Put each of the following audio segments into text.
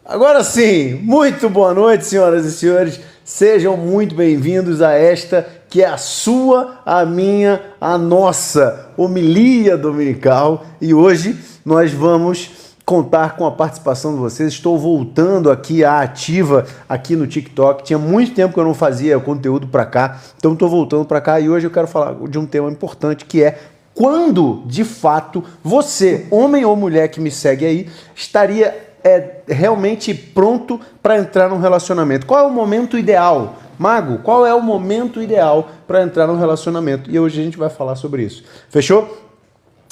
Agora sim, muito boa noite, senhoras e senhores. Sejam muito bem-vindos a esta que é a sua, a minha, a nossa homilia dominical. E hoje nós vamos contar com a participação de vocês. Estou voltando aqui à ativa aqui no TikTok. Tinha muito tempo que eu não fazia conteúdo para cá, então estou voltando para cá e hoje eu quero falar de um tema importante que é quando, de fato, você, homem ou mulher que me segue aí, estaria realmente pronto para entrar num relacionamento. Qual é o momento ideal? Mago, qual é o momento ideal para entrar num relacionamento? E hoje a gente vai falar sobre isso. Fechou?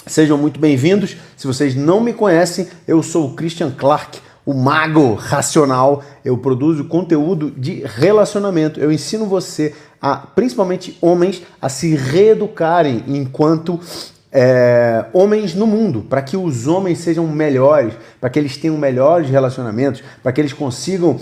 Sejam muito bem-vindos. Se vocês não me conhecem, eu sou o Christian Clark, o mago racional. Eu produzo conteúdo de relacionamento. Eu ensino você, principalmente homens, a se reeducarem enquanto homens no mundo, para que os homens sejam melhores, para que eles tenham melhores relacionamentos, para que eles consigam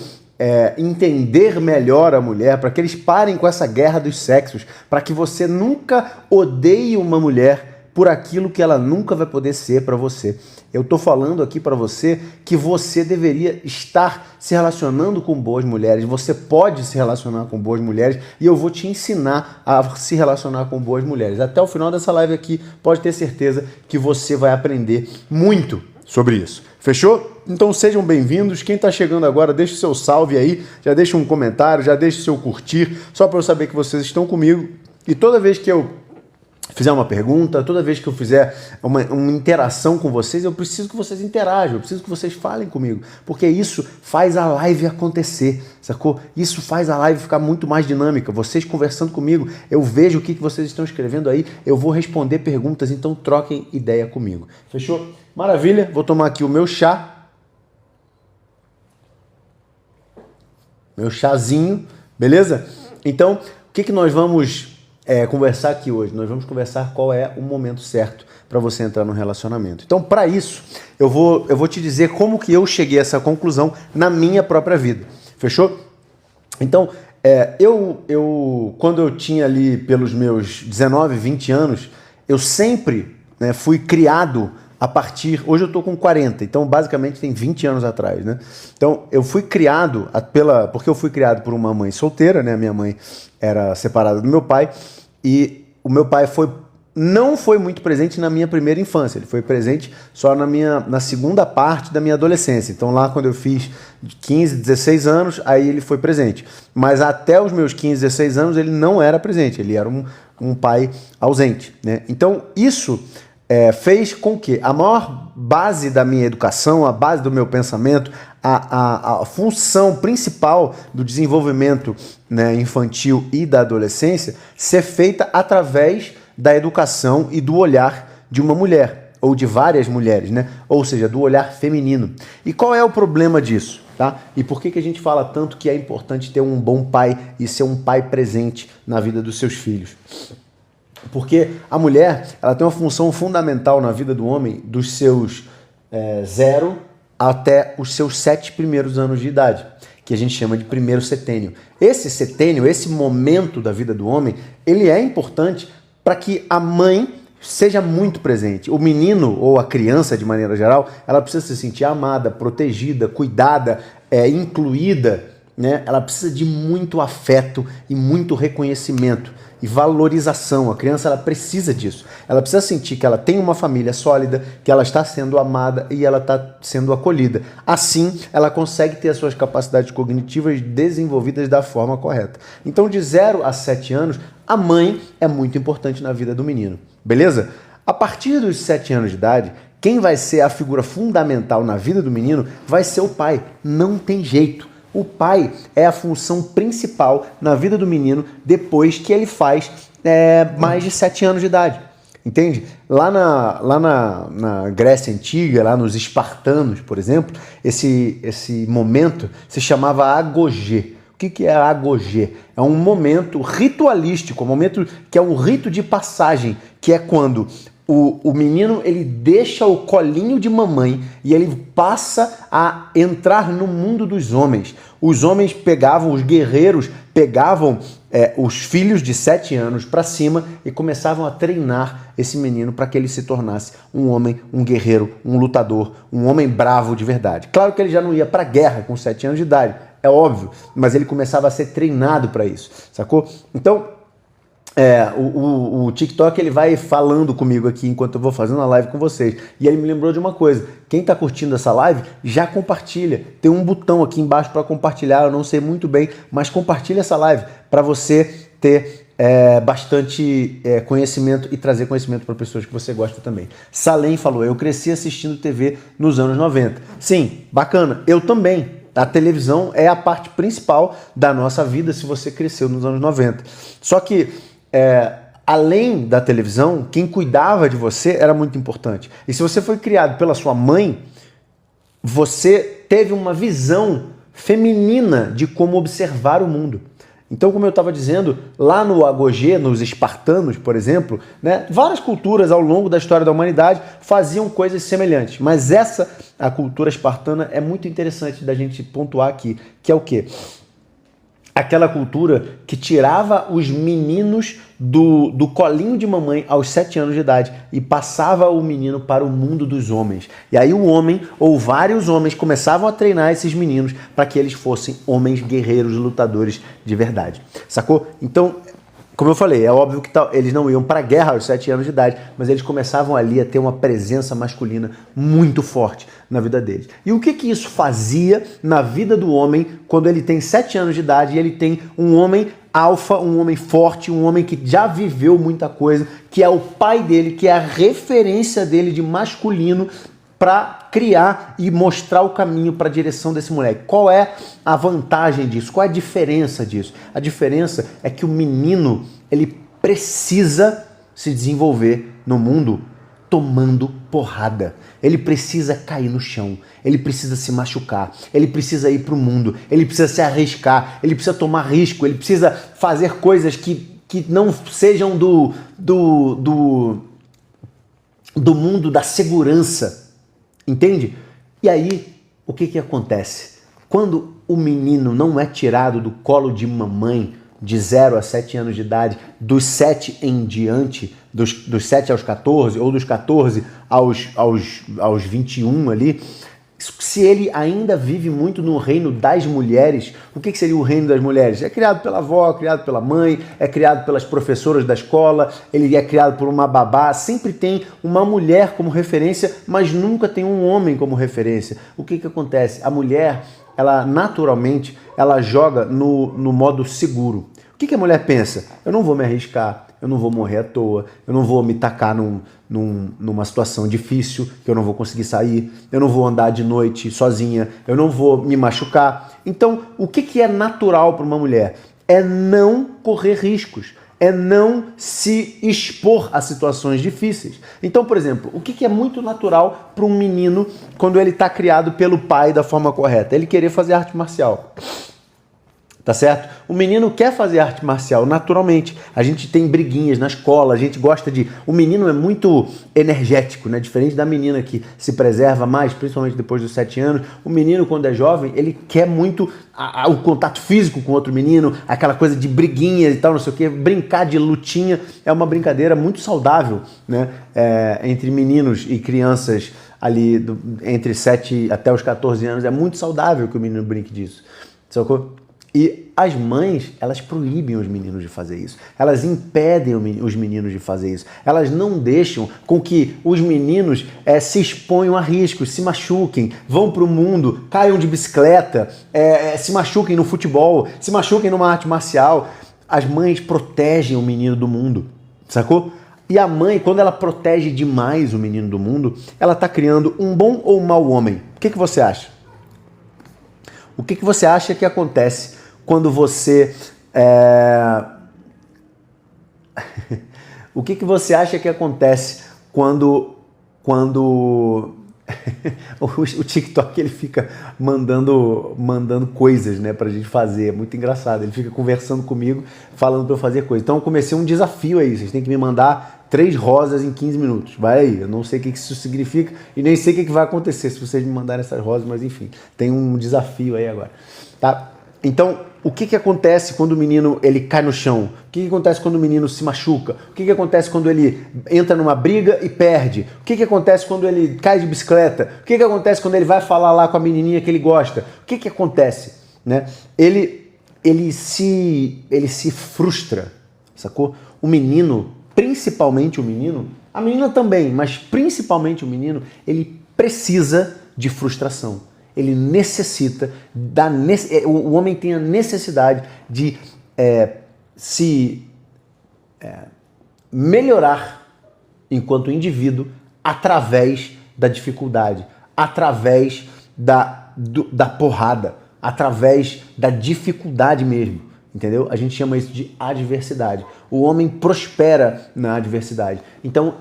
entender melhor a mulher, para que eles parem com essa guerra dos sexos, para que você nunca odeie uma mulher por aquilo que ela nunca vai poder ser para você. Eu estou falando aqui para você que você deveria estar se relacionando com boas mulheres, você pode se relacionar com boas mulheres e eu vou te ensinar a se relacionar com boas mulheres. Até o final dessa live aqui, pode ter certeza que você vai aprender muito sobre isso. Fechou? Então sejam bem-vindos. Quem está chegando agora, deixa o seu salve aí, já deixa um comentário, já deixa o seu curtir, só para eu saber que vocês estão comigo. E toda vez que eu fizer uma pergunta, toda vez que eu fizer uma interação com vocês, eu preciso que vocês interajam, eu preciso que vocês falem comigo, porque isso faz a live acontecer, sacou? Isso faz a live ficar muito mais dinâmica, vocês conversando comigo, eu vejo o que vocês estão escrevendo aí, eu vou responder perguntas, então troquem ideia comigo, fechou? Maravilha, vou tomar aqui o meu chá, meu chazinho, beleza? Então, o que nós vamos conversar aqui hoje? Nós vamos conversar qual é o momento certo para você entrar no relacionamento. Então, para isso, eu vou te dizer como que eu cheguei a essa conclusão na minha própria vida. Fechou? Então, quando eu tinha ali pelos meus 19, 20 anos, eu sempre fui criado a partir... Hoje eu estou com 40, então basicamente tem 20 anos atrás, né? Então, eu fui criado porque eu fui criado por uma mãe solteira, né? Minha mãe era separada do meu pai e o meu pai não foi muito presente na minha primeira infância, ele foi presente só na segunda parte da minha adolescência. Então lá quando eu fiz 15, 16 anos, aí ele foi presente. Mas até os meus 15, 16 anos ele não era presente, ele era um pai ausente, né? Então isso fez com que a maior base da minha educação, a base do meu pensamento, a função principal do desenvolvimento infantil e da adolescência ser feita através da educação e do olhar de uma mulher, ou de várias mulheres, né? Ou seja, do olhar feminino. E qual é o problema disso? Tá? E por que a gente fala tanto que é importante ter um bom pai e ser um pai presente na vida dos seus filhos? Porque a mulher, ela tem uma função fundamental na vida do homem dos seus 0 até os seus 7 primeiros anos de idade, que a gente chama de primeiro setênio. Esse setênio, esse momento da vida do homem, ele é importante para que a mãe seja muito presente. O menino ou a criança, de maneira geral, ela precisa se sentir amada, protegida, cuidada, incluída, né? Ela precisa de muito afeto e muito reconhecimento e valorização. A criança, ela precisa disso. Ela precisa sentir que ela tem uma família sólida, que ela está sendo amada e ela está sendo acolhida. Assim, ela consegue ter as suas capacidades cognitivas desenvolvidas da forma correta. Então, de 0 a 7 anos, a mãe é muito importante na vida do menino. Beleza? A partir dos 7 anos de idade, quem vai ser a figura fundamental na vida do menino vai ser o pai. Não tem jeito. O pai é a função principal na vida do menino depois que ele faz mais de 7 anos de idade. Entende? Lá na Grécia Antiga, lá nos espartanos, por exemplo, esse momento se chamava agogê. O que é agogê? É um momento ritualístico, um momento que é um rito de passagem, que é quando o menino ele deixa o colinho de mamãe e ele passa a entrar no mundo dos homens. Os homens pegavam, os guerreiros pegavam os filhos de 7 anos para cima e começavam a treinar esse menino para que ele se tornasse um homem, um guerreiro, um lutador, um homem bravo de verdade. Claro que ele já não ia para a guerra com 7 anos de idade, é óbvio, mas ele começava a ser treinado para isso, sacou? Então, o TikTok ele vai falando comigo aqui enquanto eu vou fazendo a live com vocês. E ele me lembrou de uma coisa. Quem está curtindo essa live, já compartilha. Tem um botão aqui embaixo para compartilhar. Eu não sei muito bem, mas compartilha essa live para você ter bastante conhecimento e trazer conhecimento para pessoas que você gosta também. Salem falou, eu cresci assistindo TV nos anos 90. Sim, bacana. Eu também. A televisão é a parte principal da nossa vida se você cresceu nos anos 90. Só que além da televisão, quem cuidava de você era muito importante. E se você foi criado pela sua mãe, você teve uma visão feminina de como observar o mundo. Então, como eu estava dizendo, lá no Agogê, nos espartanos, por exemplo, né, várias culturas ao longo da história da humanidade faziam coisas semelhantes. Mas a cultura espartana é muito interessante da gente pontuar aqui, que é o quê? Aquela cultura que tirava os meninos do colinho de mamãe aos 7 anos de idade e passava o menino para o mundo dos homens. E aí o homem, ou vários homens, começavam a treinar esses meninos para que eles fossem homens guerreiros, lutadores de verdade. Sacou? Então, como eu falei, é óbvio que eles não iam para a guerra aos 7 anos de idade, mas eles começavam ali a ter uma presença masculina muito forte na vida deles. E o que isso fazia na vida do homem quando ele tem 7 anos de idade e ele tem um homem alfa, um homem forte, um homem que já viveu muita coisa, que é o pai dele, que é a referência dele de masculino para criar e mostrar o caminho para a direção desse moleque. Qual é a vantagem disso? Qual é a diferença disso? A diferença é que o menino, ele precisa se desenvolver no mundo tomando porrada. Ele precisa cair no chão, ele precisa se machucar, ele precisa ir para o mundo, ele precisa se arriscar, ele precisa tomar risco, ele precisa fazer coisas que não sejam do mundo da segurança. Entende? E aí, o que acontece? Quando o menino não é tirado do colo de mamãe de 0 a 7 anos de idade, dos 7 em diante, dos 7 aos 14, ou dos 14 aos 21 ali, se ele ainda vive muito no reino das mulheres, o que seria o reino das mulheres? É criado pela avó, criado pela mãe, é criado pelas professoras da escola, ele é criado por uma babá, sempre tem uma mulher como referência, mas nunca tem um homem como referência. O que acontece? A mulher, ela naturalmente, ela joga no modo seguro. O que a mulher pensa? Eu não vou me arriscar, eu não vou morrer à toa, eu não vou me tacar numa situação difícil, que eu não vou conseguir sair, eu não vou andar de noite sozinha, eu não vou me machucar. Então, o que é natural para uma mulher? É não correr riscos, é não se expor a situações difíceis. Então, por exemplo, o que é muito natural para um menino quando ele está criado pelo pai da forma correta? Ele querer fazer arte marcial. Tá certo? O menino quer fazer arte marcial naturalmente. A gente tem briguinhas na escola, a gente gosta de... O menino é muito energético, né? Diferente da menina que se preserva mais, principalmente depois dos 7 anos. O menino, quando é jovem, ele quer muito o contato físico com outro menino, aquela coisa de briguinha e tal, não sei o quê. Brincar de lutinha é uma brincadeira muito saudável, né? Entre meninos e crianças ali, entre 7 até os 14 anos, é muito saudável que o menino brinque disso. Sacou? E as mães, elas proíbem os meninos de fazer isso. Elas impedem os meninos de fazer isso. Elas não deixam com que os meninos se exponham a riscos, se machuquem, vão para o mundo, caiam de bicicleta, se machuquem no futebol, se machuquem numa arte marcial. As mães protegem o menino do mundo, sacou? E a mãe, quando ela protege demais o menino do mundo, ela está criando um bom ou um mau homem. O que você acha? O que você acha que acontece quando você... O que você acha que acontece quando o TikTok ele fica mandando coisas, né, pra gente fazer? É muito engraçado. Ele fica conversando comigo, falando pra eu fazer coisas. Então eu comecei um desafio aí. Vocês têm que me mandar 3 rosas em 15 minutos. Vai aí. Eu não sei o que isso significa e nem sei o que vai acontecer se vocês me mandarem essas rosas, mas enfim, tem um desafio aí agora, tá? Então, o que que acontece quando o menino ele cai no chão? O que que acontece quando o menino se machuca? O que que acontece quando ele entra numa briga e perde? O que que acontece quando ele cai de bicicleta? O que que acontece quando ele vai falar lá com a menininha que ele gosta? O que que acontece? Né? Ele se frustra, sacou? O menino, principalmente o menino, a menina também, mas principalmente o menino, ele precisa de frustração. Ele necessita, o homem tem a necessidade de se melhorar enquanto indivíduo através da dificuldade, através da porrada, através da dificuldade mesmo, entendeu? A gente chama isso de adversidade. O homem prospera na adversidade. Então,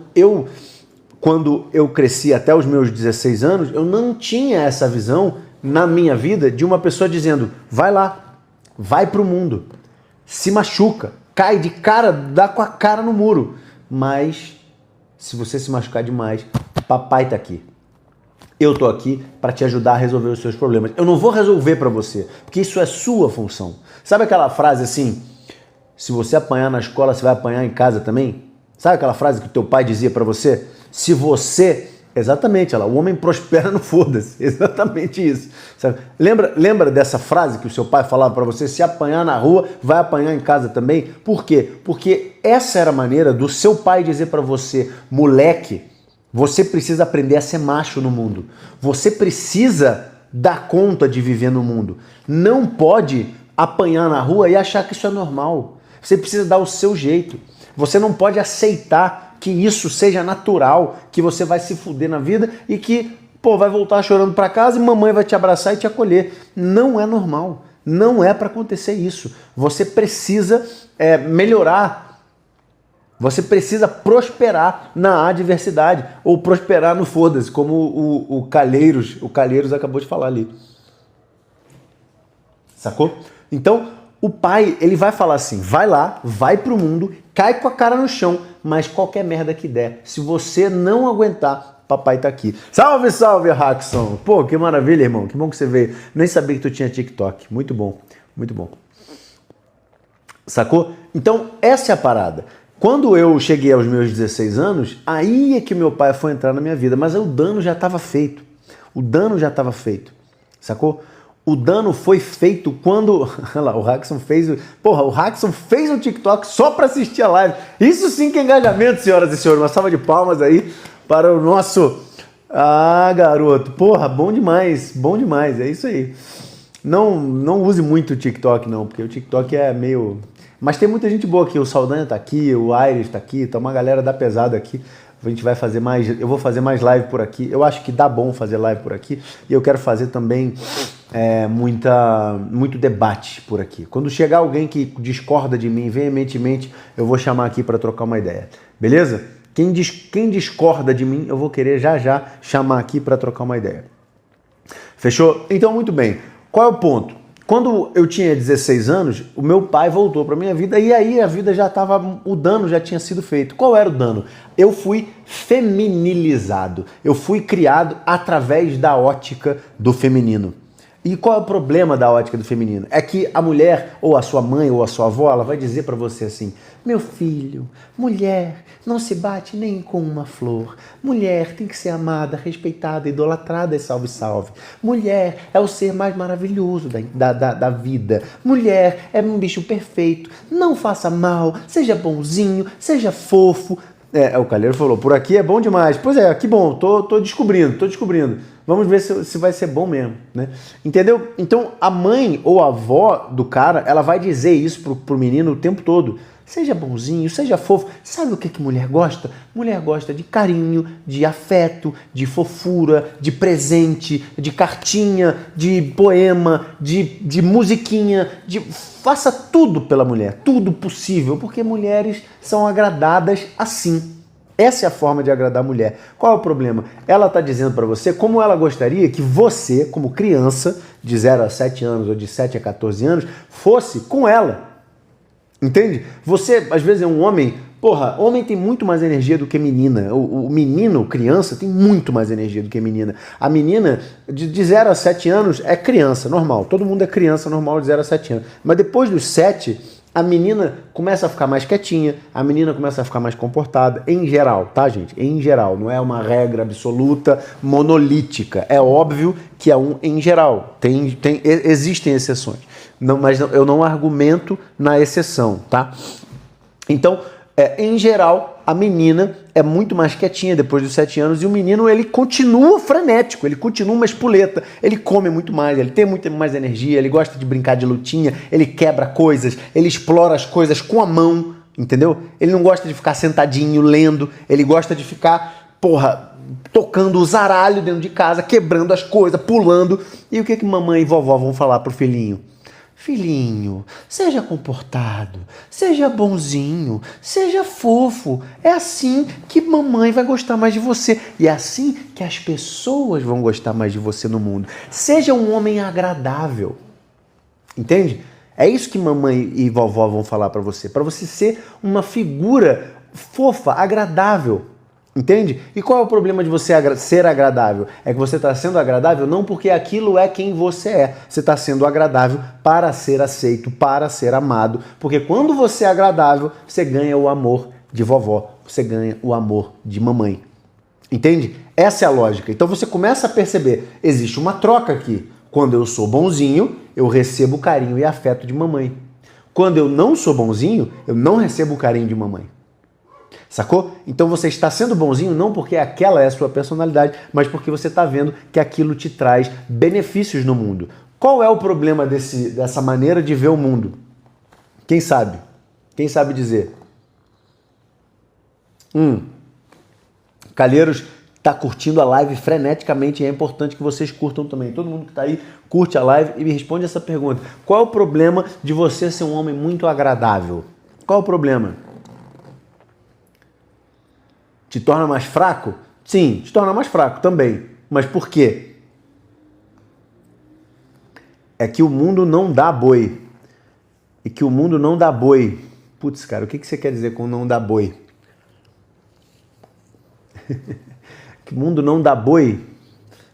quando eu cresci até os meus 16 anos, eu não tinha essa visão na minha vida de uma pessoa dizendo, vai lá, vai pro mundo, se machuca, cai de cara, dá com a cara no muro. Mas, se você se machucar demais, papai tá aqui. Eu tô aqui para te ajudar a resolver os seus problemas. Eu não vou resolver para você, porque isso é sua função. Sabe aquela frase assim, se você apanhar na escola, você vai apanhar em casa também? Sabe aquela frase que o teu pai dizia para você? Se você... Exatamente, olha lá, o homem prospera no foda-se. Exatamente isso. Sabe? Lembra dessa frase que o seu pai falava para você? Se apanhar na rua, vai apanhar em casa também? Por quê? Porque essa era a maneira do seu pai dizer para você, moleque, você precisa aprender a ser macho no mundo. Você precisa dar conta de viver no mundo. Não pode apanhar na rua e achar que isso é normal. Você precisa dar o seu jeito. Você não pode aceitar que isso seja natural, que você vai se fuder na vida e que, vai voltar chorando para casa e mamãe vai te abraçar e te acolher. Não é normal. Não é para acontecer isso. Você precisa melhorar. Você precisa prosperar na adversidade ou prosperar no foda-se, como o Calheiros acabou de falar ali. Sacou? Então, o pai, ele vai falar assim, vai lá, vai pro mundo, cai com a cara no chão, mas qualquer merda que der, se você não aguentar, papai tá aqui. Salve, salve, Hackson! Pô, que maravilha, irmão, que bom que você veio. Nem sabia que tu tinha TikTok. Muito bom, muito bom. Sacou? Então, essa é a parada. Quando eu cheguei aos meus 16 anos, aí é que meu pai foi entrar na minha vida, mas o dano já estava feito. O dano já estava feito, sacou? O dano foi feito quando... Olha lá, o Hackson fez... o Hackson fez um TikTok só para assistir a live. Isso sim que é engajamento, senhoras e senhores. Uma salva de palmas aí para o nosso... Ah, garoto. Bom demais, é isso aí. Não use muito o TikTok, não, porque o TikTok é meio... Mas tem muita gente boa aqui. O Saldanha tá aqui, o Aires tá aqui, tá uma galera da pesada aqui. A gente vai fazer mais... Eu vou fazer mais live por aqui. Eu acho que dá bom fazer live por aqui. E eu quero fazer também... muito debate por aqui. Quando chegar alguém que discorda de mim veementemente, eu vou chamar aqui para trocar uma ideia. Beleza? Quem discorda de mim, eu vou querer já chamar aqui para trocar uma ideia. Fechou? Então, muito bem. Qual é o ponto? Quando eu tinha 16 anos, o meu pai voltou para minha vida e aí a vida já estava... O dano já tinha sido feito. Qual era o dano? Eu fui feminilizado. Eu fui criado através da ótica do feminino. E qual é o problema da ótica do feminino? É que a mulher, ou a sua mãe, ou a sua avó, ela vai dizer para você assim, meu filho, mulher não se bate nem com uma flor. Mulher tem que ser amada, respeitada, idolatrada e salve, salve. Mulher é o ser mais maravilhoso da vida. Mulher é um bicho perfeito. Não faça mal, seja bonzinho, seja fofo. O Calheiro falou, por aqui é bom demais. Pois é, que bom, tô descobrindo. Vamos ver se vai ser bom mesmo, né? Entendeu? Então, a mãe ou a avó do cara, ela vai dizer isso pro menino o tempo todo. Seja bonzinho, seja fofo. Sabe o que mulher gosta? Mulher gosta de carinho, de afeto, de fofura, de presente, de cartinha, de poema, de musiquinha, faça tudo pela mulher, tudo possível, porque mulheres são agradadas assim. Essa é a forma de agradar a mulher. Qual é o problema? Ela está dizendo para você como ela gostaria que você, como criança, de 0 a 7 anos ou de 7 a 14 anos, fosse com ela. Entende? Você, às vezes, é um homem, Porra, homem tem muito mais energia do que menina. O menino, criança, tem muito mais energia do que menina. A menina, de 0 a 7 anos, é criança, normal. Todo mundo é criança normal de 0 a 7 anos. Mas depois dos 7, a menina começa a ficar mais quietinha, a menina começa a ficar mais comportada, em geral, tá, gente? Em geral, não é uma regra absoluta, monolítica. É óbvio que é um em geral. Existem exceções. Não, mas eu não argumento na exceção, tá? Então, em geral, a menina é muito mais quietinha depois dos 7 anos e o menino, ele continua frenético, ele continua uma espoleta, ele come muito mais, ele tem muito mais energia, ele gosta de brincar de lutinha, ele quebra coisas, ele explora as coisas com a mão, entendeu? Ele não gosta de ficar sentadinho lendo, ele gosta de ficar, tocando o zaralho dentro de casa, quebrando as coisas, pulando. E o que mamãe e vovó vão falar pro filhinho? Filhinho, seja comportado, seja bonzinho, seja fofo. É assim que mamãe vai gostar mais de você. E é assim que as pessoas vão gostar mais de você no mundo. Seja um homem agradável. Entende? É isso que mamãe e vovó vão falar pra você. Pra você ser uma figura fofa, agradável. Entende? E qual é o problema de você ser agradável? É que você está sendo agradável não porque aquilo é quem você é. Você está sendo agradável para ser aceito, para ser amado. Porque quando você é agradável, você ganha o amor de vovó, você ganha o amor de mamãe. Entende? Essa é a lógica. Então você começa a perceber, existe uma troca aqui. Quando eu sou bonzinho, eu recebo o carinho e afeto de mamãe. Quando eu não sou bonzinho, eu não recebo o carinho de mamãe. Sacou? Então você está sendo bonzinho não porque aquela é a sua personalidade, mas porque você está vendo que aquilo te traz benefícios no mundo. Qual é o problema dessa maneira de ver o mundo? Quem sabe? Quem sabe dizer? Calheiros está curtindo a live freneticamente e é importante que vocês curtam também. Todo mundo que está aí curte a live e me responde essa pergunta. Qual é o problema de você ser um homem muito agradável? Qual é o problema? Te torna mais fraco? Sim, te torna mais fraco também. Mas por quê? É que o mundo não dá boi. E que o mundo não dá boi. Putz, cara, o que você quer dizer com não dá boi? Que o mundo não dá boi?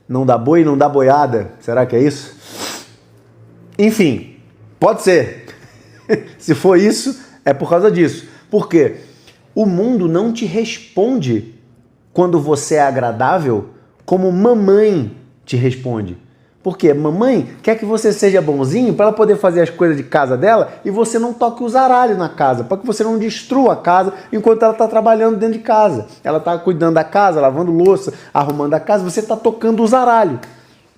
Não dá boi, não dá boiada? Será que é isso? Enfim, pode ser. Se for isso, é por causa disso. Por quê? O mundo não te responde quando você é agradável como mamãe te responde. Por quê? Mamãe quer que você seja bonzinho para ela poder fazer as coisas de casa dela e você não toque o zaralho na casa, para que você não destrua a casa enquanto ela está trabalhando dentro de casa. Ela está cuidando da casa, lavando louça, arrumando a casa, você está tocando o zaralho.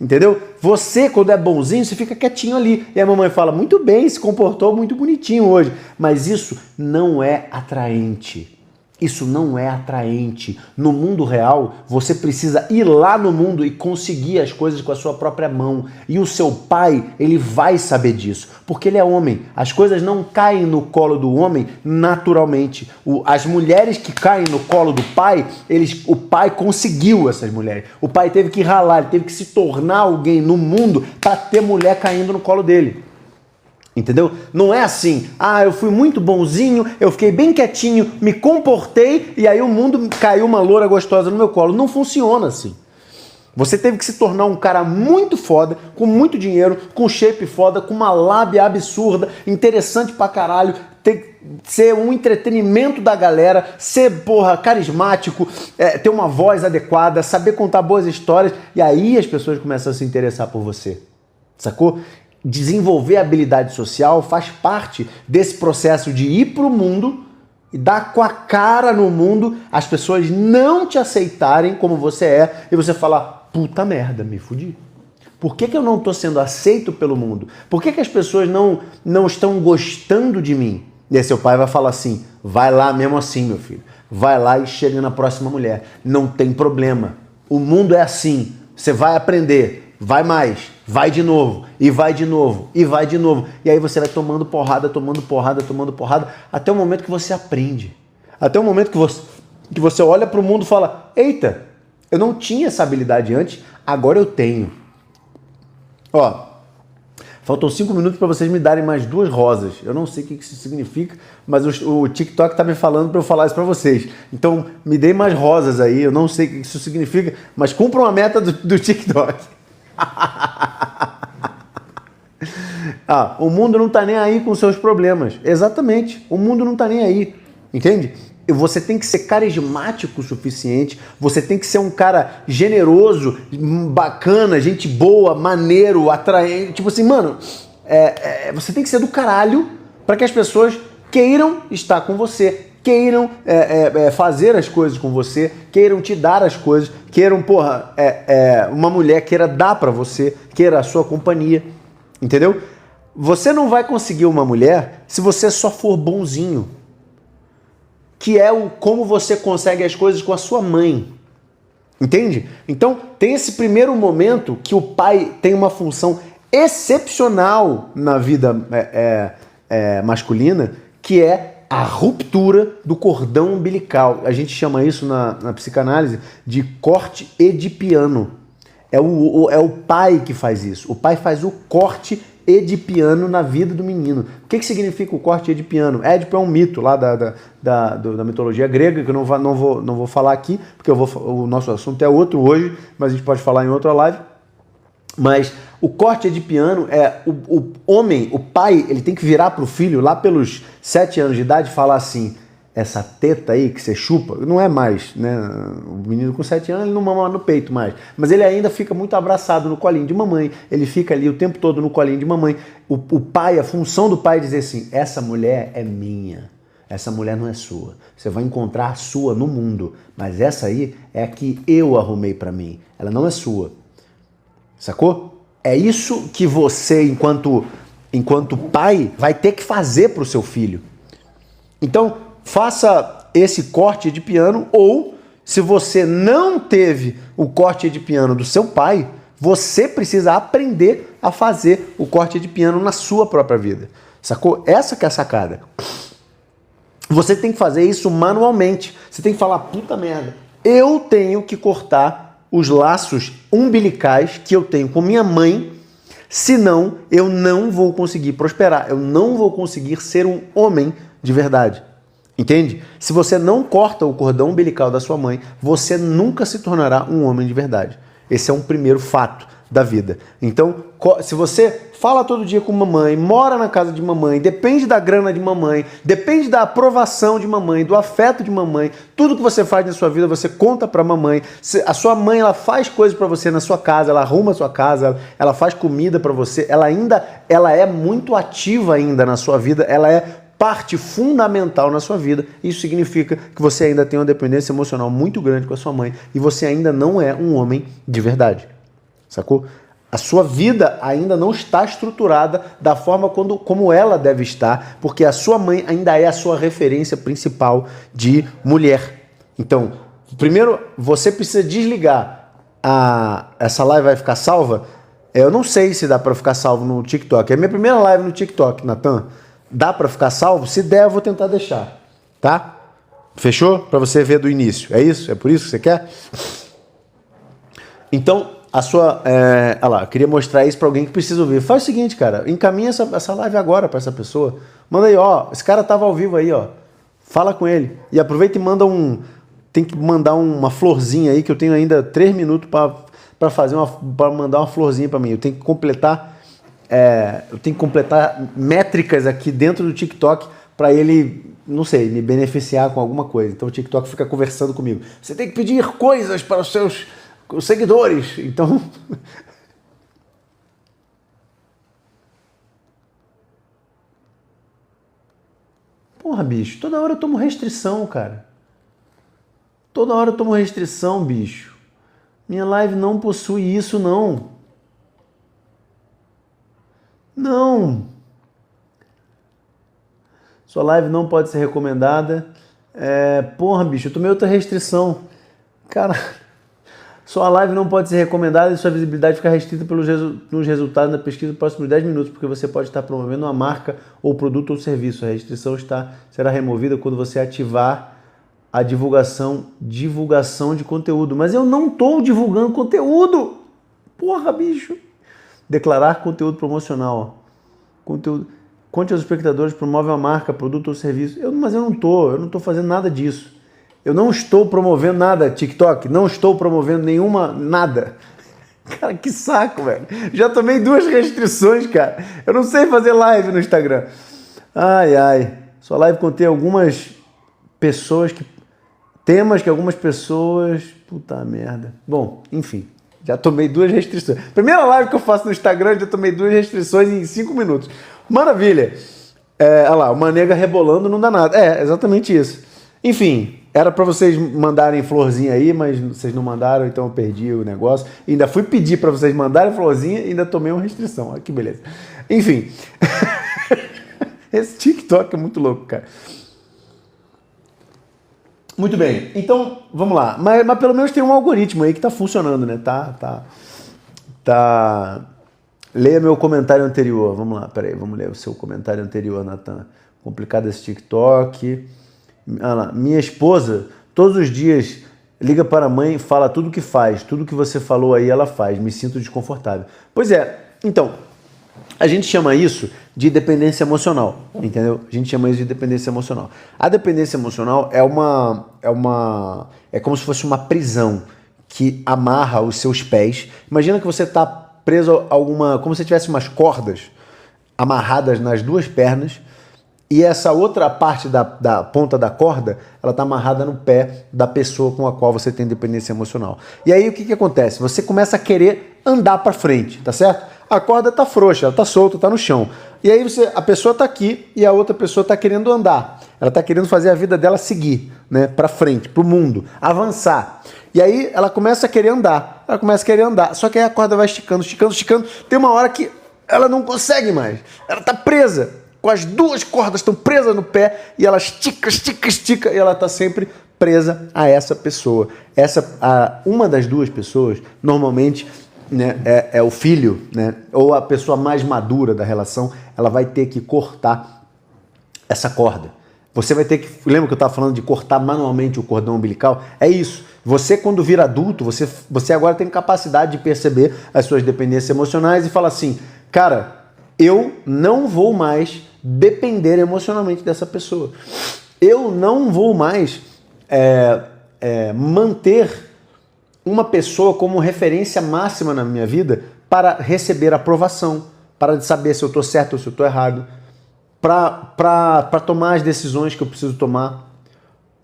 Entendeu? Você, quando é bonzinho, você fica quietinho ali. E a mamãe fala, muito bem, se comportou muito bonitinho hoje. Mas isso não é atraente. Isso não é atraente. No mundo real, você precisa ir lá no mundo e conseguir as coisas com a sua própria mão. E o seu pai, ele vai saber disso, porque ele é homem. As coisas não caem no colo do homem naturalmente. As mulheres que caem no colo do pai, o pai conseguiu essas mulheres. O pai teve que ralar, ele teve que se tornar alguém no mundo para ter mulher caindo no colo dele. Entendeu? Não é assim, eu fui muito bonzinho, eu fiquei bem quietinho, me comportei e aí o mundo caiu uma loura gostosa no meu colo. Não funciona assim. Você teve que se tornar um cara muito foda, com muito dinheiro, com shape foda, com uma lábia absurda, interessante pra caralho, ser um entretenimento da galera, ser, carismático, ter uma voz adequada, saber contar boas histórias e aí as pessoas começam a se interessar por você. Sacou? Desenvolver habilidade social faz parte desse processo de ir pro mundo e dar com a cara no mundo, as pessoas não te aceitarem como você é e você falar, puta merda, me fudi. Por que eu não estou sendo aceito pelo mundo? Por que as pessoas não estão gostando de mim? E aí seu pai vai falar assim, vai lá mesmo assim, meu filho. Vai lá e chega na próxima mulher. Não tem problema. O mundo é assim. Você vai aprender. Vai mais, vai de novo, e vai de novo, e vai de novo. E aí você vai tomando porrada, até o momento que você aprende. Até o momento que você olha para o mundo e fala, eita, eu não tinha essa habilidade antes, agora eu tenho. Faltam 5 minutos para vocês me darem mais 2 rosas. Eu não sei o que isso significa, mas o TikTok tá me falando para eu falar isso para vocês. Então, me deem mais rosas aí. Eu não sei o que isso significa, mas cumpram a meta do TikTok. O mundo não tá nem aí com seus problemas. Exatamente. O mundo não tá nem aí. Entende? Você tem que ser carismático o suficiente, você tem que ser um cara generoso, bacana, gente boa, maneiro, atraente. Tipo assim, mano, você tem que ser do caralho para que as pessoas queiram estar com você, queiram fazer as coisas com você, queiram te dar as coisas, queiram, uma mulher queira dar para você, queira a sua companhia, entendeu? Você não vai conseguir uma mulher se você só for bonzinho. Que é como você consegue as coisas com a sua mãe. Entende? Então, tem esse primeiro momento que o pai tem uma função excepcional na vida masculina, que é a ruptura do cordão umbilical. A gente chama isso na psicanálise de corte edipiano. É o pai que faz isso. O pai faz o corte edipiano na vida do menino. O que significa o corte edipiano? Édipo é um mito lá da mitologia grega, que eu não vou falar aqui, porque o nosso assunto é outro hoje, mas a gente pode falar em outra live. Mas o corte edipiano é o homem, o pai, ele tem que virar para o filho lá pelos 7 anos de idade e falar assim: essa teta aí que você chupa, não é mais, né? O menino com 7 anos, ele não mama no peito mais. Mas ele ainda fica muito abraçado no colinho de mamãe. Ele fica ali o tempo todo no colinho de mamãe. O pai, a função do pai é dizer assim: essa mulher é minha. Essa mulher não é sua. Você vai encontrar a sua no mundo. Mas essa aí é a que eu arrumei pra mim. Ela não é sua. Sacou? É isso que você, enquanto pai, vai ter que fazer pro seu filho. Então, faça esse corte de piano, ou se você não teve o corte de piano do seu pai, você precisa aprender a fazer o corte de piano na sua própria vida. Sacou? Essa que é a sacada. Você tem que fazer isso manualmente. Você tem que falar: puta merda, eu tenho que cortar os laços umbilicais que eu tenho com minha mãe, senão eu não vou conseguir prosperar, eu não vou conseguir ser um homem de verdade. Entende? Se você não corta o cordão umbilical da sua mãe, você nunca se tornará um homem de verdade. Esse é um primeiro fato da vida. Então, se você fala todo dia com mamãe, mora na casa de mamãe, depende da grana de mamãe, depende da aprovação de mamãe, do afeto de mamãe, tudo que você faz na sua vida você conta pra mamãe. A sua mãe, ela faz coisas pra você na sua casa, ela arruma a sua casa, ela faz comida pra você, ela é muito ativa ainda na sua vida, ela é parte fundamental na sua vida. Isso significa que você ainda tem uma dependência emocional muito grande com a sua mãe e você ainda não é um homem de verdade. Sacou? A sua vida ainda não está estruturada da forma como ela deve estar, porque a sua mãe ainda é a sua referência principal de mulher. Então, primeiro, você precisa desligar. Essa live vai ficar salva? Eu não sei se dá para ficar salvo no TikTok. É a minha primeira live no TikTok, Natan. Dá para ficar salvo? Se der, eu vou tentar deixar. Tá? Fechou? Para você ver do início. É isso? É por isso que você quer? Então, olha lá, eu queria mostrar isso para alguém que precisa ouvir. Faz o seguinte, cara, encaminha essa live agora para essa pessoa. Manda aí, ó, esse cara tava ao vivo aí, ó. Fala com ele. E aproveita e manda tem que mandar uma florzinha aí, que eu tenho ainda 3 minutos para mandar uma florzinha para mim. Eu tenho que completar métricas aqui dentro do TikTok para ele, não sei, me beneficiar com alguma coisa. Então o TikTok fica conversando comigo. Você tem que pedir coisas para os seus seguidores. Então, porra, bicho, toda hora eu tomo restrição, cara. Toda hora eu tomo restrição, bicho. Minha live não possui isso, não. Não. Sua live não pode ser recomendada. Porra, bicho, eu tomei outra restrição. Cara, sua live não pode ser recomendada e sua visibilidade fica restrita nos resultados da pesquisa nos próximos 10 minutos, porque você pode estar promovendo uma marca ou produto ou serviço. A restrição será removida quando você ativar a divulgação de conteúdo. Mas eu não estou divulgando conteúdo. Porra, bicho. declarar conteúdo promocional. Conte aos espectadores, promove uma marca, produto ou serviço. Mas eu não estou fazendo nada disso. Eu não estou promovendo nada, TikTok, não estou promovendo nada. Cara, que saco, velho. Já tomei 2 restrições, cara. Eu não sei fazer live no Instagram. Ai. Sua live contém algumas pessoas temas que algumas pessoas... Puta merda. Bom, enfim. Já tomei 2 restrições. Primeira live que eu faço no Instagram, já tomei 2 restrições em 5 minutos. Maravilha. Olha lá, uma nega rebolando não dá nada. Exatamente isso. Enfim, era para vocês mandarem florzinha aí, mas vocês não mandaram, então eu perdi o negócio. Ainda fui pedir para vocês mandarem florzinha e ainda tomei uma restrição. Olha que beleza. Enfim. Esse TikTok é muito louco, cara. Muito bem, então vamos lá. Mas pelo menos tem um algoritmo aí que tá funcionando, né? Leia meu comentário anterior. Vamos lá, peraí, vamos ler o seu comentário anterior, Natan. Complicado esse TikTok. Olha lá. Minha esposa, todos os dias, liga para a mãe e fala tudo que faz. Tudo que você falou aí, ela faz. Me sinto desconfortável. Pois é, então, a gente chama isso de dependência emocional, entendeu? A gente chama isso de dependência emocional. A dependência emocional é como se fosse uma prisão que amarra os seus pés. Imagina que você está preso a como se tivesse umas cordas amarradas nas 2 pernas e essa outra parte da ponta da corda, ela está amarrada no pé da pessoa com a qual você tem dependência emocional. E aí o que acontece? Você começa a querer andar para frente, tá certo? A corda está frouxa, ela está solta, está no chão. E aí a pessoa está aqui e a outra pessoa está querendo andar. Ela está querendo fazer a vida dela seguir, né, para frente, para o mundo, avançar. E aí ela começa a querer andar. Só que aí a corda vai esticando. Tem uma hora que ela não consegue mais. Ela está presa. Com as 2 cordas estão presas no pé e ela estica e ela está sempre presa a essa pessoa. Uma das 2 pessoas, normalmente, né, é o filho, né, ou a pessoa mais madura da relação, ela vai ter que cortar essa corda. Você vai ter que... Lembra que eu estava falando de cortar manualmente o cordão umbilical? É isso. Você, quando vira adulto, você agora tem capacidade de perceber as suas dependências emocionais e fala assim, cara, eu não vou mais depender emocionalmente dessa pessoa. Eu não vou mais manter uma pessoa como referência máxima na minha vida para receber aprovação, para saber se eu estou certo ou se eu estou errado, para tomar as decisões que eu preciso tomar,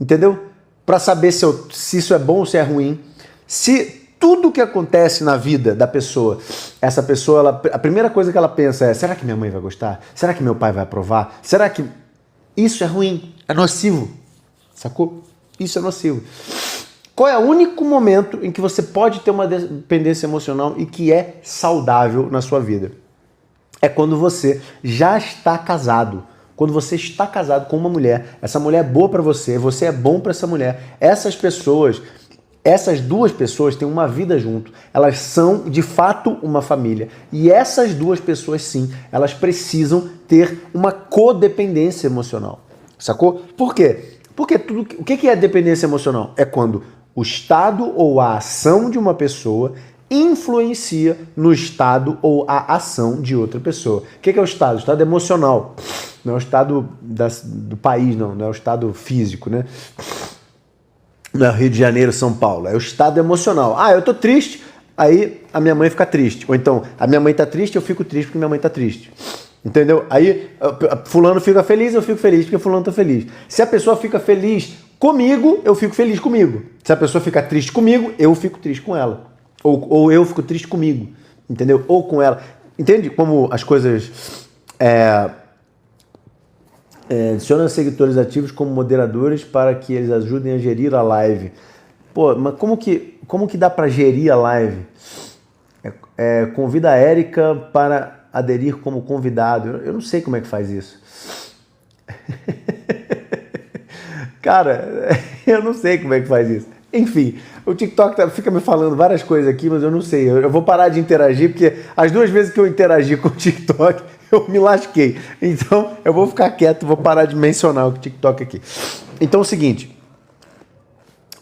entendeu? Para saber se isso é bom ou se é ruim. Se tudo que acontece na vida da pessoa, essa pessoa, a primeira coisa que ela pensa é, será que minha mãe vai gostar? Será que meu pai vai aprovar? Será que... Isso é ruim, é nocivo, sacou? Isso é nocivo. Qual é o único momento em que você pode ter uma dependência emocional e que é saudável na sua vida? É quando você já está casado. Quando você está casado com uma mulher, essa mulher é boa para você, você é bom para essa mulher. Essas 2 pessoas têm uma vida junto. Elas são, de fato, uma família. E essas 2 pessoas, sim, elas precisam ter uma codependência emocional. Sacou? Por quê? Porque o que é dependência emocional? É quando o estado ou a ação de uma pessoa influencia no estado ou a ação de outra pessoa. O que é o estado? O estado emocional. Não é o estado do país, não é o estado físico, né? Não é Rio de Janeiro, São Paulo. É o estado emocional. Eu tô triste, aí a minha mãe fica triste. Ou então, a minha mãe tá triste, eu fico triste porque minha mãe tá triste. Entendeu? Aí, fulano fica feliz, eu fico feliz porque fulano tá feliz. Se a pessoa fica feliz comigo, eu fico feliz comigo. Se a pessoa fica triste comigo, eu fico triste com ela. Ou eu fico triste comigo. Entendeu? Ou com ela. Entende como as coisas... adiciona seguidores ativos como moderadores para que eles ajudem a gerir a live. Pô, mas como que dá para gerir a live? Convida a Érica para aderir como convidado. Eu não sei como é que faz isso. Cara, eu não sei como é que faz isso. Enfim, o TikTok fica me falando várias coisas aqui, mas eu não sei. Eu vou parar de interagir, porque as 2 vezes que eu interagi com o TikTok, eu me lasquei. Então, eu vou ficar quieto, vou parar de mencionar o TikTok aqui. Então, é o seguinte.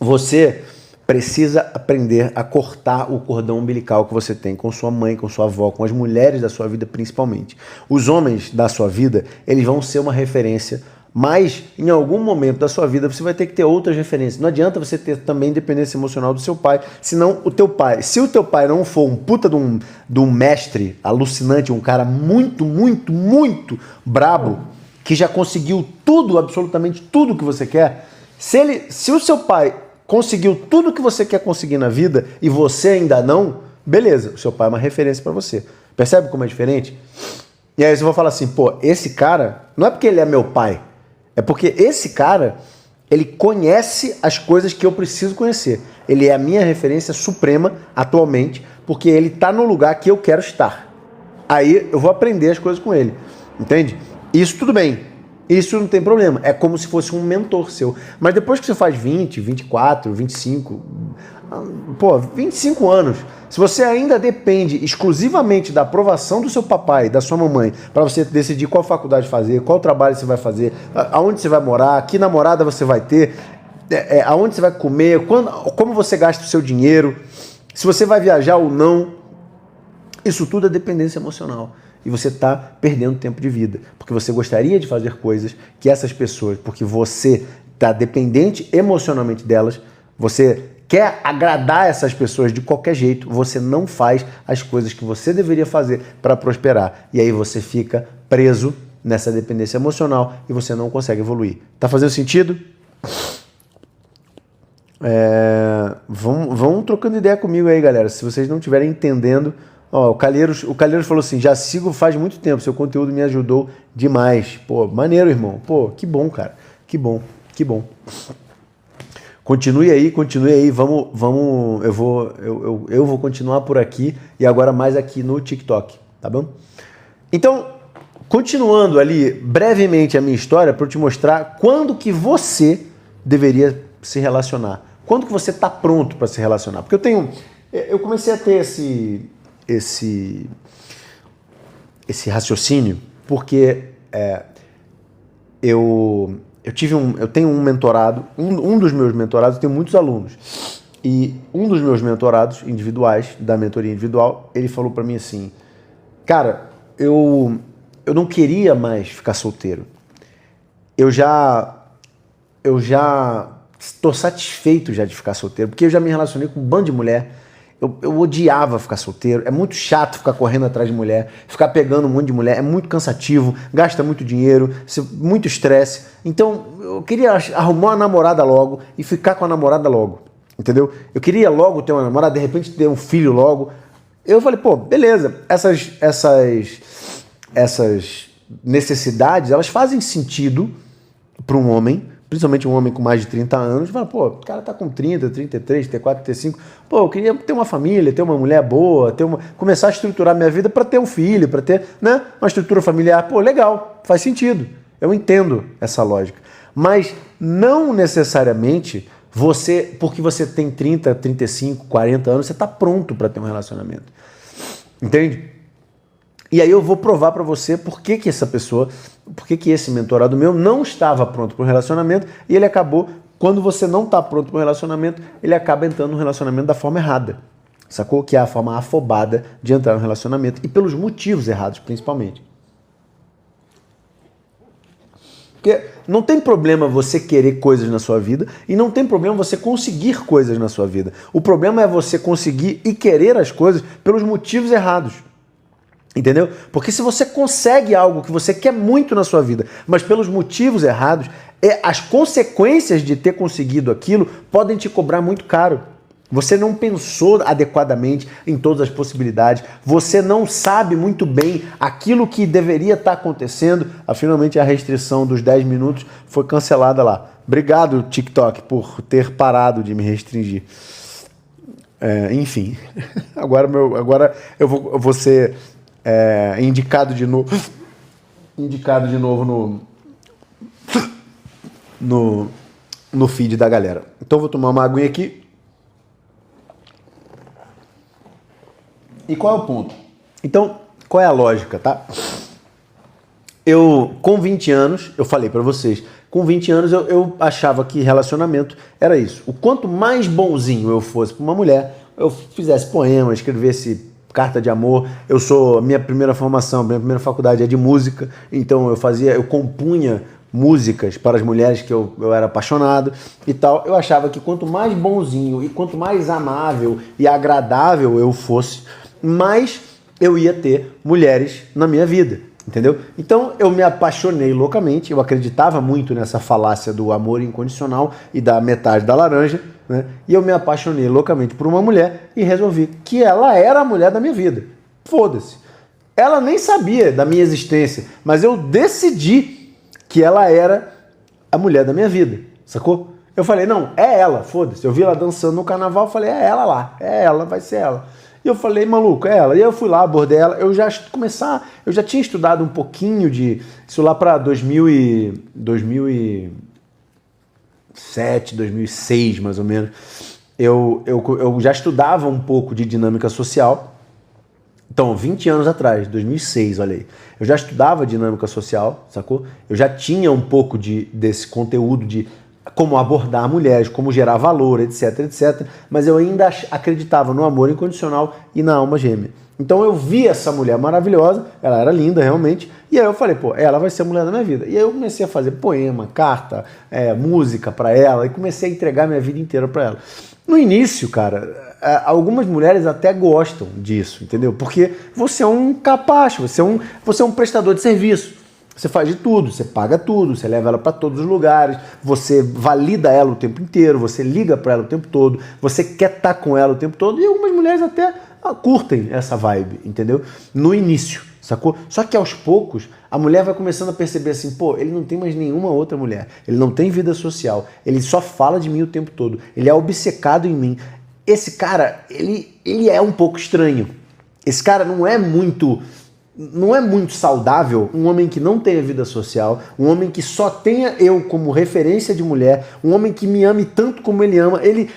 Você precisa aprender a cortar o cordão umbilical que você tem com sua mãe, com sua avó, com as mulheres da sua vida principalmente. Os homens da sua vida, eles vão ser uma referência, mas em algum momento da sua vida você vai ter que ter outras referências. Não adianta você ter também dependência emocional do seu pai, senão o teu pai, se o teu pai não for um puta de um mestre alucinante, um cara muito, muito, muito brabo, que já conseguiu tudo, absolutamente tudo que você quer, se o seu pai conseguiu tudo que você quer conseguir na vida e você ainda não, beleza, o seu pai é uma referência para você. Percebe como é diferente? E aí você vai falar assim, pô, esse cara, não é porque ele é meu pai, é porque esse cara, ele conhece as coisas que eu preciso conhecer. Ele é a minha referência suprema atualmente, porque ele tá no lugar que eu quero estar. Aí eu vou aprender as coisas com ele, entende? Isso tudo bem. Isso não tem problema, é como se fosse um mentor seu. Mas depois que você faz 20, 24, 25, 25 anos, se você ainda depende exclusivamente da aprovação do seu papai, da sua mamãe, para você decidir qual faculdade fazer, qual trabalho você vai fazer, aonde você vai morar, que namorada você vai ter, aonde você vai comer, como você gasta o seu dinheiro, se você vai viajar ou não, isso tudo é dependência emocional. E você está perdendo tempo de vida. Porque você gostaria de fazer coisas que essas pessoas, porque você está dependente emocionalmente delas, você quer agradar essas pessoas de qualquer jeito, você não faz as coisas que você deveria fazer para prosperar. E aí você fica preso nessa dependência emocional e você não consegue evoluir. Tá fazendo sentido? Vão trocando ideia comigo aí, galera. Se vocês não estiverem entendendo... Ó, o Calheiros falou assim, já sigo faz muito tempo, seu conteúdo me ajudou demais. Pô, maneiro, irmão. Pô, que bom, cara. Que bom, que bom. Continue aí, vamos, eu vou continuar por aqui e agora mais aqui no TikTok, tá bom? Então, continuando ali brevemente a minha história para eu te mostrar quando que você deveria se relacionar. Quando que você tá pronto para se relacionar? Porque eu comecei a ter esse raciocínio, porque eu tenho um mentorado, um dos meus mentorados, eu tenho muitos alunos, e um dos meus mentorados individuais, da mentoria individual, ele falou para mim assim, cara, eu não queria mais ficar solteiro, eu já estou satisfeito já de ficar solteiro, porque eu já me relacionei com um bando de mulher. Eu odiava ficar solteiro, é muito chato ficar correndo atrás de mulher, ficar pegando um monte de mulher, é muito cansativo, gasta muito dinheiro, muito estresse. Então eu queria arrumar uma namorada logo e ficar com a namorada logo, entendeu? Eu queria logo ter uma namorada, de repente ter um filho logo. Eu falei, pô, beleza, essas necessidades, elas fazem sentido para um homem, principalmente um homem com mais de 30 anos, fala, pô, o cara tá com 30, 33, 34, 35, pô, eu queria ter uma família, ter uma mulher boa, começar a estruturar minha vida para ter um filho, para ter, né, uma estrutura familiar. Pô, legal, faz sentido. Eu entendo essa lógica. Mas não necessariamente porque você tem 30, 35, 40 anos, você tá pronto para ter um relacionamento. Entende? E aí eu vou provar para você por que esse mentorado meu não estava pronto para um relacionamento e ele acabou, quando você não está pronto para um relacionamento, ele acaba entrando no relacionamento da forma errada. Sacou? Que é a forma afobada de entrar no relacionamento e pelos motivos errados, principalmente. Porque não tem problema você querer coisas na sua vida e não tem problema você conseguir coisas na sua vida. O problema é você conseguir e querer as coisas pelos motivos errados. Entendeu? Porque se você consegue algo que você quer muito na sua vida, mas pelos motivos errados, as consequências de ter conseguido aquilo podem te cobrar muito caro. Você não pensou adequadamente em todas as possibilidades, você não sabe muito bem aquilo que deveria estar acontecendo. Finalmente a restrição dos 10 minutos foi cancelada lá. Obrigado, TikTok, por ter parado de me restringir. Enfim, agora eu vou ser... indicado de novo no feed da galera. Então vou tomar uma aguinha aqui. E qual é o ponto? Então, qual é a lógica, tá? Eu, com 20 anos, eu falei pra vocês, Com 20 anos eu achava que relacionamento era isso. O quanto mais bonzinho eu fosse para uma mulher, eu fizesse poema, escrevesse carta de amor. Minha primeira formação, minha primeira faculdade é de música, então eu compunha músicas para as mulheres que eu era apaixonado e tal. Eu achava que quanto mais bonzinho e quanto mais amável e agradável eu fosse, mais eu ia ter mulheres na minha vida, entendeu? Então eu me apaixonei loucamente, eu acreditava muito nessa falácia do amor incondicional e da metade da laranja, né? E eu me apaixonei loucamente por uma mulher e resolvi que ela era a mulher da minha vida. Foda-se. Ela nem sabia da minha existência, mas eu decidi que ela era a mulher da minha vida, sacou? Eu falei, não, é ela, foda-se. Eu vi ela dançando no carnaval, falei, é ela lá, é ela, vai ser ela. E eu falei, maluco, é ela. E eu fui lá, abordei ela, eu já tinha estudado um pouquinho isso lá para 2007, 2006, mais ou menos. Eu já estudava um pouco de dinâmica social. Então, 20 anos atrás, 2006, olha aí, eu já estudava dinâmica social, sacou? Eu já tinha um pouco desse conteúdo de como abordar mulheres, como gerar valor, etc, etc. Mas eu ainda acreditava no amor incondicional e na alma gêmea. Então eu vi essa mulher maravilhosa, ela era linda realmente, e aí eu falei, pô, ela vai ser a mulher da minha vida. E aí eu comecei a fazer poema, carta, música pra ela, e comecei a entregar minha vida inteira pra ela. No início, cara, algumas mulheres até gostam disso, entendeu? Porque você é um capacho, você é um prestador de serviço. Você faz de tudo, você paga tudo, você leva ela para todos os lugares, você valida ela o tempo inteiro, você liga para ela o tempo todo, você quer estar com ela o tempo todo, e algumas mulheres até curtem essa vibe, entendeu? No início, sacou? Só que aos poucos, a mulher vai começando a perceber assim, pô, ele não tem mais nenhuma outra mulher, ele não tem vida social, ele só fala de mim o tempo todo, ele é obcecado em mim. Esse cara, ele é um pouco estranho. Esse cara não é muito saudável, um homem que não tenha vida social, um homem que só tenha eu como referência de mulher, um homem que me ame tanto como ele ama, ele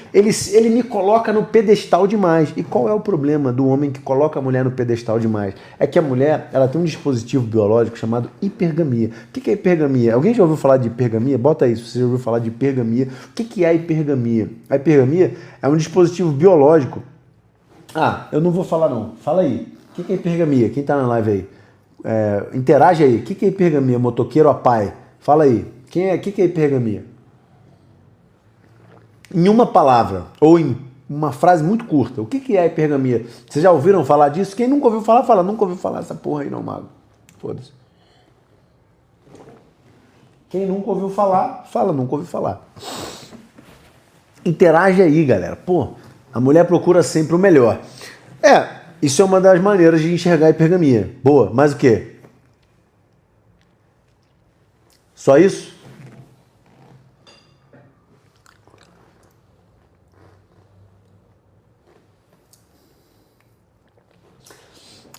me coloca no pedestal demais. E qual é o problema do homem que coloca a mulher no pedestal demais? É que a mulher, ela tem um dispositivo biológico chamado hipergamia. O que é hipergamia? Alguém já ouviu falar de hipergamia? Bota aí, se você já ouviu falar de hipergamia. O que é a hipergamia? A hipergamia é um dispositivo biológico. Ah, eu não vou falar não. Fala aí. O que é hipergamia? Quem tá na live aí? Interage aí. O que é hipergamia? Motoqueiro a pai? Fala aí. O que é hipergamia? Em uma palavra, ou em uma frase muito curta, o que é hipergamia? Vocês já ouviram falar disso? Quem nunca ouviu falar, fala. Nunca ouviu falar essa porra aí não, mago. Foda-se. Quem nunca ouviu falar, fala. Nunca ouviu falar. Interage aí, galera. Pô, a mulher procura sempre o melhor. Isso é uma das maneiras de enxergar a hipergamia. Boa, mais o quê? Só isso?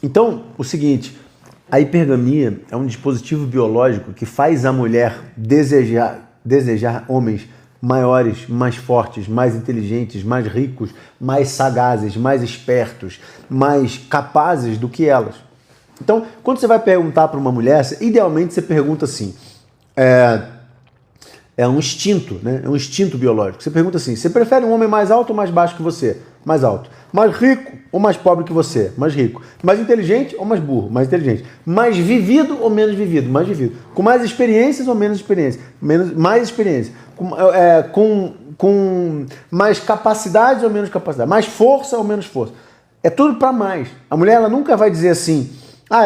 Então, o seguinte, a hipergamia é um dispositivo biológico que faz a mulher desejar homens maiores, mais fortes, mais inteligentes, mais ricos, mais sagazes, mais espertos, mais capazes do que elas. Então, quando você vai perguntar para uma mulher, idealmente você pergunta assim, é um instinto, né? É um instinto biológico. Você pergunta assim, você prefere um homem mais alto ou mais baixo que você? Mais alto. Mais rico ou mais pobre que você? Mais rico. Mais inteligente ou mais burro? Mais inteligente. Mais vivido ou menos vivido? Mais vivido. Com mais experiências ou menos experiência? Mais experiência. Com mais capacidades ou menos capacidade? Mais força ou menos força? É tudo para mais. A mulher, ela nunca vai dizer assim,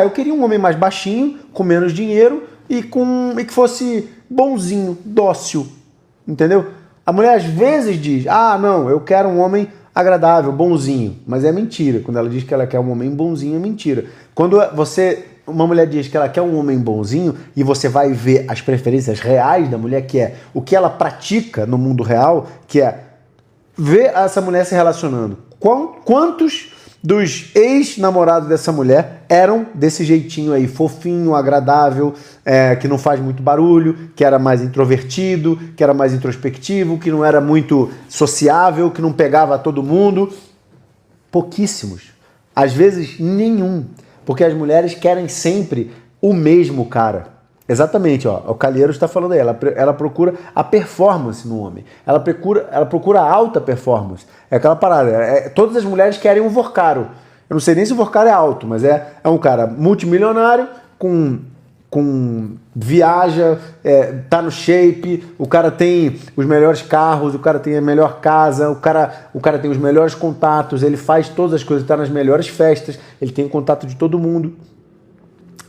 eu queria um homem mais baixinho, com menos dinheiro e que fosse bonzinho, dócil, entendeu? A mulher às vezes diz, não, eu quero um homem agradável, bonzinho, mas é mentira. Quando ela diz que ela quer um homem bonzinho, é mentira. Quando uma mulher diz que ela quer um homem bonzinho e você vai ver as preferências reais da mulher, que é o que ela pratica no mundo real, que é ver essa mulher se relacionando. Quantos dos ex-namorados dessa mulher eram desse jeitinho aí, fofinho, agradável, que não faz muito barulho, que era mais introvertido, que era mais introspectivo, que não era muito sociável, que não pegava todo mundo? Pouquíssimos. Às vezes, nenhum. Porque as mulheres querem sempre o mesmo cara. Exatamente, ó, o Calheiros está falando aí, ela procura a performance no homem, ela procura a alta performance, é aquela parada, todas as mulheres querem um Vorcaro, eu não sei nem se o Vorcaro é alto, mas é um cara multimilionário, com viaja, tá no shape, o cara tem os melhores carros, o cara tem a melhor casa, o cara tem os melhores contatos, ele faz todas as coisas, tá nas melhores festas, ele tem contato de todo mundo.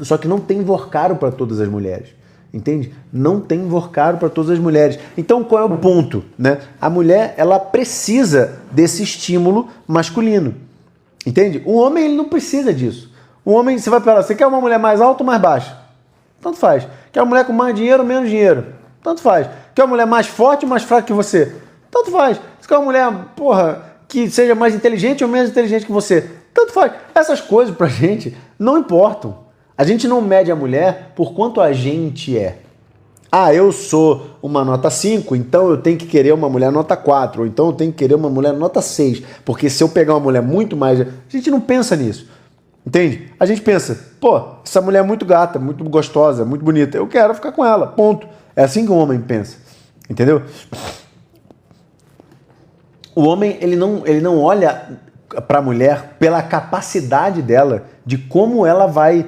Só que não tem Vorcaro para todas as mulheres, entende? Não tem Vorcaro para todas as mulheres. Então qual é o ponto, né? A mulher, ela precisa desse estímulo masculino, entende? O homem, ele não precisa disso. O homem, você vai para ela, você quer uma mulher mais alta ou mais baixa? Tanto faz. Quer uma mulher com mais dinheiro ou menos dinheiro? Tanto faz. Quer uma mulher mais forte ou mais fraca que você? Tanto faz. Você quer uma mulher, que seja mais inteligente ou menos inteligente que você? Tanto faz. Essas coisas pra gente não importam. A gente não mede a mulher por quanto a gente é. Ah, eu sou uma nota 5, então eu tenho que querer uma mulher nota 4, ou então eu tenho que querer uma mulher nota 6, porque se eu pegar uma mulher muito mais... A gente não pensa nisso, entende? A gente pensa, essa mulher é muito gata, muito gostosa, muito bonita, eu quero ficar com ela, ponto. É assim que o homem pensa, entendeu? O homem, ele não olha para a mulher pela capacidade dela, de como ela vai...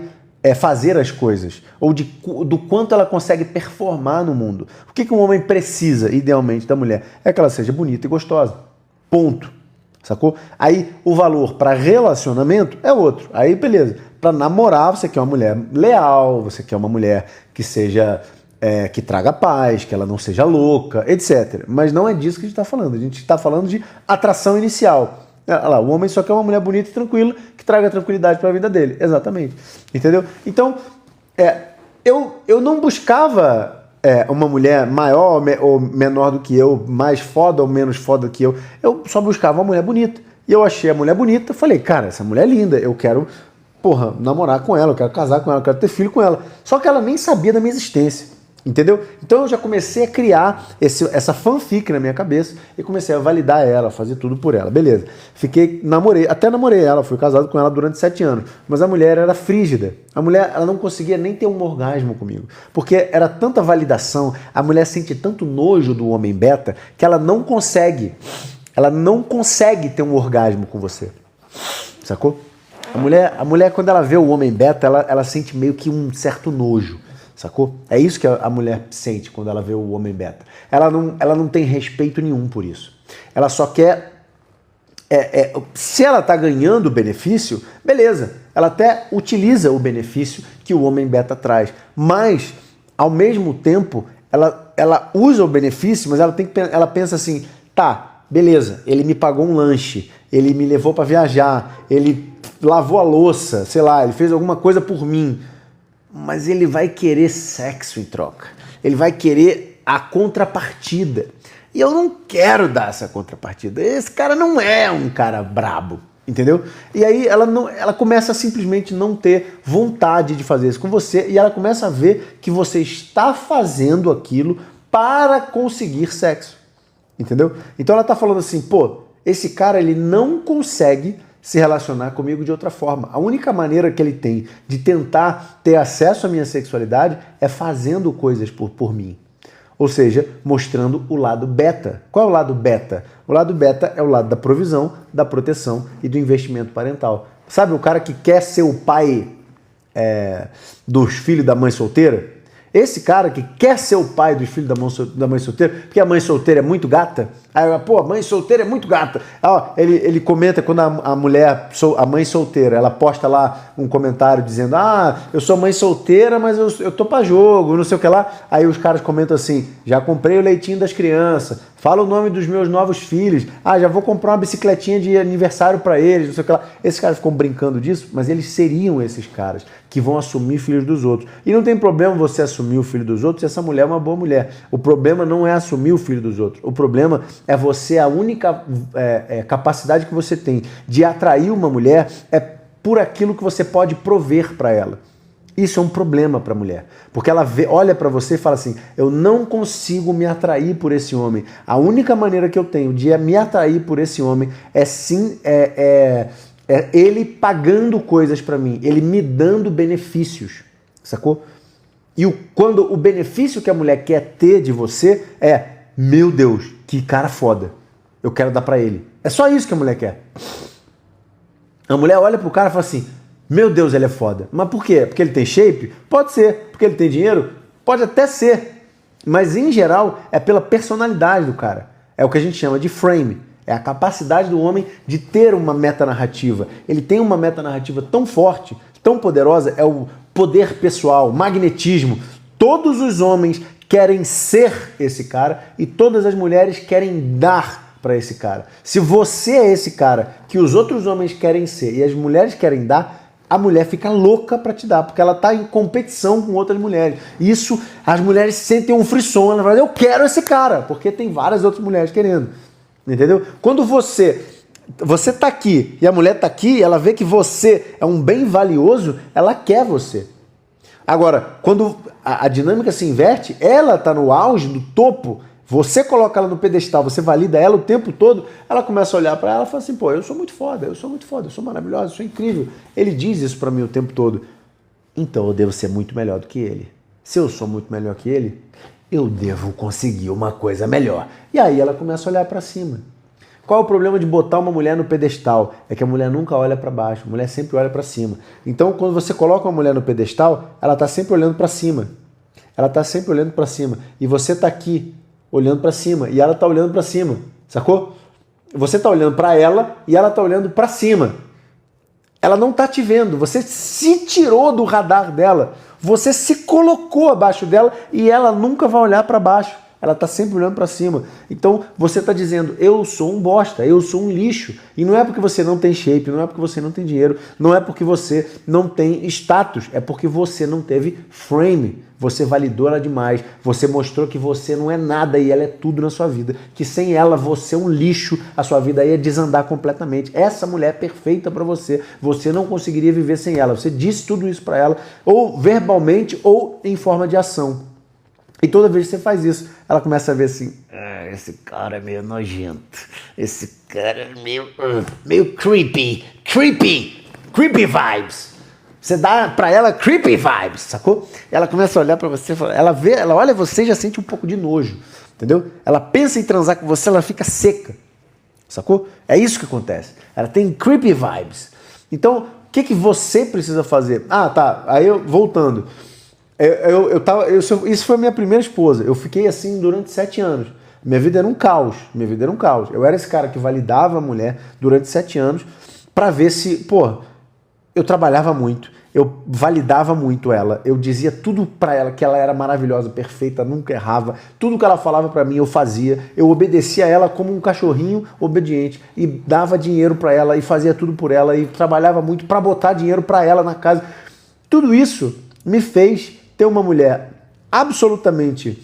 fazer as coisas, ou do quanto ela consegue performar no mundo. O que um homem precisa, idealmente, da mulher? É que ela seja bonita e gostosa. Ponto. Sacou? Aí o valor para relacionamento é outro. Aí beleza. Para namorar, você quer uma mulher leal, você quer uma mulher que seja... que traga paz, que ela não seja louca, etc. Mas não é disso que a gente está falando. A gente está falando de atração inicial. Olha lá, o homem só quer uma mulher bonita e tranquila que traga tranquilidade para a vida dele. Exatamente. Entendeu? Então, eu não buscava uma mulher maior ou menor do que eu, mais foda ou menos foda que eu. Eu só buscava uma mulher bonita. E eu achei a mulher bonita, falei, cara, essa mulher é linda, eu quero, namorar com ela, eu quero casar com ela, eu quero ter filho com ela. Só que ela nem sabia da minha existência. Entendeu? Então eu já comecei a criar essa fanfic na minha cabeça e comecei a validar ela, fazer tudo por ela. Beleza. Até namorei ela, fui casado com ela durante 7 anos. Mas a mulher era frígida. A mulher, ela não conseguia nem ter um orgasmo comigo. Porque era tanta validação, a mulher sente tanto nojo do homem beta que ela não consegue ter um orgasmo com você. Sacou? A mulher quando ela vê o homem beta, ela sente meio que um certo nojo. Sacou? É isso que a mulher sente quando ela vê o homem beta. Ela não tem respeito nenhum por isso. Ela só quer... se ela tá ganhando o benefício, beleza. Ela até utiliza o benefício que o homem beta traz. Mas, ao mesmo tempo, ela usa o benefício, mas ela pensa assim, tá, beleza, ele me pagou um lanche, ele me levou para viajar, ele lavou a louça, sei lá, ele fez alguma coisa por mim. Mas ele vai querer sexo em troca. Ele vai querer a contrapartida. E eu não quero dar essa contrapartida. Esse cara não é um cara brabo, entendeu? E aí ela começa a simplesmente não ter vontade de fazer isso com você e ela começa a ver que você está fazendo aquilo para conseguir sexo, entendeu? Então ela está falando assim, esse cara ele não consegue se relacionar comigo de outra forma. A única maneira que ele tem de tentar ter acesso à minha sexualidade é fazendo coisas por mim. Ou seja, mostrando o lado beta. Qual é o lado beta? O lado beta é o lado da provisão, da proteção e do investimento parental. Sabe o cara que quer ser o pai dos filhos da mãe solteira? Esse cara que quer ser o pai dos filhos da mãe solteira, porque a mãe solteira é muito gata, aí, a mãe solteira é muito gata. Ele comenta quando a mãe solteira, ela posta lá um comentário dizendo, eu sou mãe solteira, mas eu tô pra jogo, não sei o que lá. Aí os caras comentam assim, já comprei o leitinho das crianças, fala o nome dos meus novos filhos, já vou comprar uma bicicletinha de aniversário pra eles, não sei o que lá. Esses caras ficam brincando disso, mas eles seriam esses caras que vão assumir filhos dos outros. E não tem problema você assumir o filho dos outros se essa mulher é uma boa mulher. O problema não é assumir o filho dos outros. O problema é você, a única capacidade que você tem de atrair uma mulher é por aquilo que você pode prover para ela. Isso é um problema para a mulher, porque ela olha para você e fala assim, eu não consigo me atrair por esse homem. A única maneira que eu tenho de me atrair por esse homem é ele pagando coisas para mim, ele me dando benefícios, sacou? Quando o benefício que a mulher quer ter de você é, meu Deus, que cara foda, eu quero dar pra ele. É só isso que a mulher quer. A mulher olha pro cara e fala assim, meu Deus, ele é foda. Mas por quê? Porque ele tem shape? Pode ser. Porque ele tem dinheiro? Pode até ser. Mas em geral é pela personalidade do cara. É o que a gente chama de frame. É a capacidade do homem de ter uma metanarrativa. Ele tem uma metanarrativa tão forte, tão poderosa, é o poder pessoal, magnetismo. Todos os homens querem ser esse cara e todas as mulheres querem dar para esse cara. Se você é esse cara que os outros homens querem ser e as mulheres querem dar, a mulher fica louca para te dar, porque ela está em competição com outras mulheres. Isso, as mulheres sentem um frisson, elas falam, eu quero esse cara, porque tem várias outras mulheres querendo. Entendeu? Quando você tá aqui e a mulher tá aqui, ela vê que você é um bem valioso, ela quer você. Agora, quando a dinâmica se inverte, ela tá no auge, no topo, você coloca ela no pedestal, você valida ela o tempo todo, ela começa a olhar para ela e fala assim, pô, eu sou muito foda, eu sou maravilhosa, eu sou incrível. Ele diz isso para mim o tempo todo. Então eu devo ser muito melhor do que ele. Se eu sou muito melhor que ele, eu devo conseguir uma coisa melhor. E aí ela começa a olhar para cima. Qual é o problema de botar uma mulher no pedestal? É que a mulher nunca olha para baixo, a mulher sempre olha para cima. Então, quando você coloca uma mulher no pedestal, ela está sempre olhando para cima. Ela está sempre olhando para cima. E você está aqui, olhando para cima, e ela está olhando para cima. Sacou? Você está olhando para ela e ela está olhando para cima. Ela não está te vendo. Você se tirou do radar dela. Você se colocou abaixo dela e ela nunca vai olhar para baixo. Ela está sempre olhando para cima. Então você está dizendo, eu sou um bosta, eu sou um lixo. E não é porque você não tem shape, não é porque você não tem dinheiro, não é porque você não tem status, é porque você não teve frame. Você validou ela demais, você mostrou que você não é nada e ela é tudo na sua vida. Que sem ela você é um lixo, a sua vida ia desandar completamente. Essa mulher é perfeita para você, você não conseguiria viver sem ela. Você disse tudo isso para ela, ou verbalmente ou em forma de ação. E toda vez que você faz isso, ela começa a ver assim, esse cara é meio nojento, esse cara é meio creepy vibes. Você dá pra ela creepy vibes, sacou? Ela começa a olhar pra você, ela olha você e já sente um pouco de nojo, entendeu? Ela pensa em transar com você, ela fica seca, sacou? É isso que acontece. Ela tem creepy vibes. Então, o que você precisa fazer? Ah, tá, aí eu, voltando. Isso foi a minha primeira esposa. Eu fiquei assim durante 7 anos. Minha vida era um caos. Eu era esse cara que validava a mulher durante 7 anos pra ver se, pô, eu trabalhava muito, eu validava muito ela, eu dizia tudo pra ela, que ela era maravilhosa, perfeita, nunca errava, tudo que ela falava pra mim eu fazia, eu obedecia a ela como um cachorrinho obediente e dava dinheiro pra ela e fazia tudo por ela e trabalhava muito pra botar dinheiro pra ela na casa. Tudo isso me fez ter uma mulher absolutamente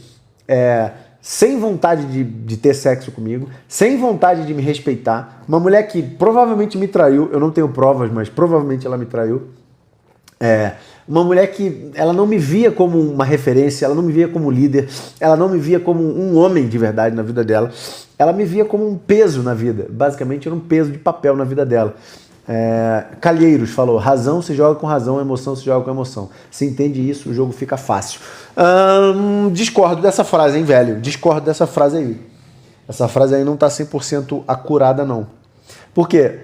sem vontade de ter sexo comigo, sem vontade de me respeitar, uma mulher que provavelmente me traiu, eu não tenho provas, mas provavelmente ela me traiu, uma mulher que ela não me via como uma referência, ela não me via como líder, ela não me via como um homem de verdade na vida dela, ela me via como um peso na vida, basicamente era um peso de papel na vida dela. Calheiros falou, razão se joga com razão, emoção se joga com emoção. Se entende isso, o jogo fica fácil. Discordo dessa frase, hein, velho? Discordo dessa frase aí. Essa frase aí não tá 100% acurada, não. Porque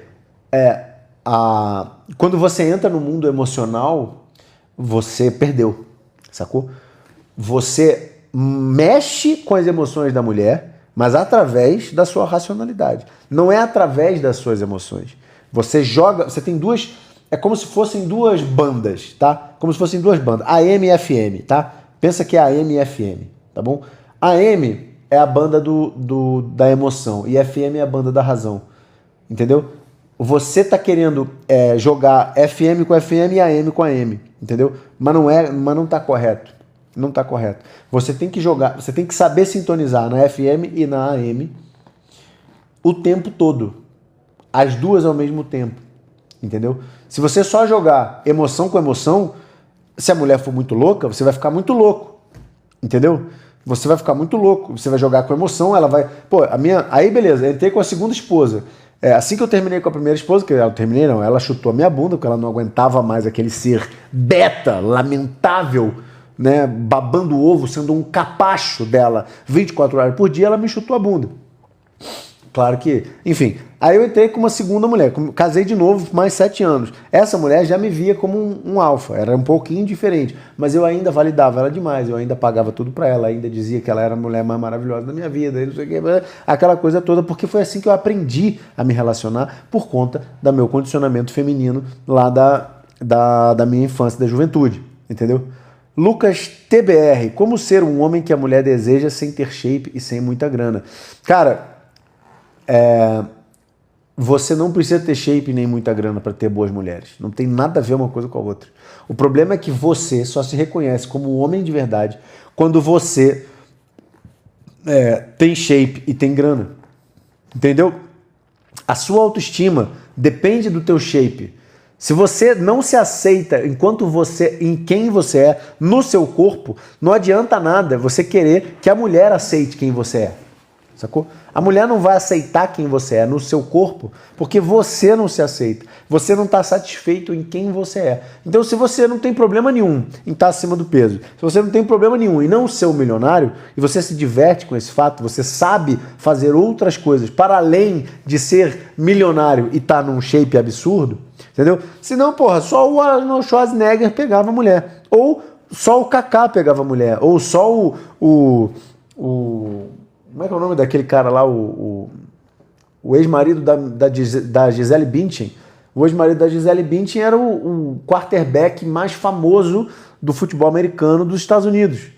quando você entra no mundo emocional, você perdeu, sacou? Você mexe com as emoções da mulher, mas através da sua racionalidade. Não é através das suas emoções. Você joga, você tem duas, é como se fossem duas bandas, tá? Como se fossem duas bandas, AM e FM, tá? Pensa que é AM e FM, tá bom? AM é a banda da emoção e FM é a banda da razão, entendeu? Você tá querendo jogar FM com FM e AM com AM, entendeu? Mas não tá correto, não tá correto. Você tem que jogar, você tem que saber sintonizar na FM e na AM o tempo todo. As duas ao mesmo tempo, entendeu? Se você só jogar emoção com emoção, se a mulher for muito louca, você vai ficar muito louco, entendeu? Você vai ficar muito louco, você vai jogar com emoção, ela vai... Pô, aí beleza, eu entrei com a segunda esposa. Assim que eu terminei com a primeira esposa, que eu terminei não, ela chutou a minha bunda, porque ela não aguentava mais aquele ser beta, lamentável, né, babando o ovo, sendo um capacho dela 24 horas por dia, ela me chutou a bunda. Claro que, enfim. Aí eu entrei com uma segunda mulher, casei de novo, mais 7 anos. Essa mulher já me via como um alfa, era um pouquinho diferente, mas eu ainda validava ela demais, eu ainda pagava tudo pra ela, ainda dizia que ela era a mulher mais maravilhosa da minha vida, não sei o que, aquela coisa toda, porque foi assim que eu aprendi a me relacionar por conta do meu condicionamento feminino lá da minha infância, da juventude, entendeu? Lucas TBR, como ser um homem que a mulher deseja sem ter shape e sem muita grana? Cara, você não precisa ter shape nem muita grana para ter boas mulheres. Não tem nada a ver uma coisa com a outra. O problema é que você só se reconhece como um homem de verdade quando você tem shape e tem grana. Entendeu? A sua autoestima depende do teu shape. Se você não se aceita em quem você é, no seu corpo, não adianta nada você querer que a mulher aceite quem você é. Sacou? A mulher não vai aceitar quem você é no seu corpo porque você não se aceita. Você não está satisfeito em quem você é. Então, se você não tem problema nenhum em estar acima do peso, se você não tem problema nenhum em não ser um milionário, e você se diverte com esse fato, você sabe fazer outras coisas para além de ser milionário e estar num shape absurdo, entendeu? Senão, porra, só o Arnold Schwarzenegger pegava a mulher. Ou só o Kaká pegava a mulher. Ou só como é que é o nome daquele cara lá, o ex-marido da Gisele Bündchen? O ex-marido da Gisele Bündchen era o quarterback mais famoso do futebol americano dos Estados Unidos.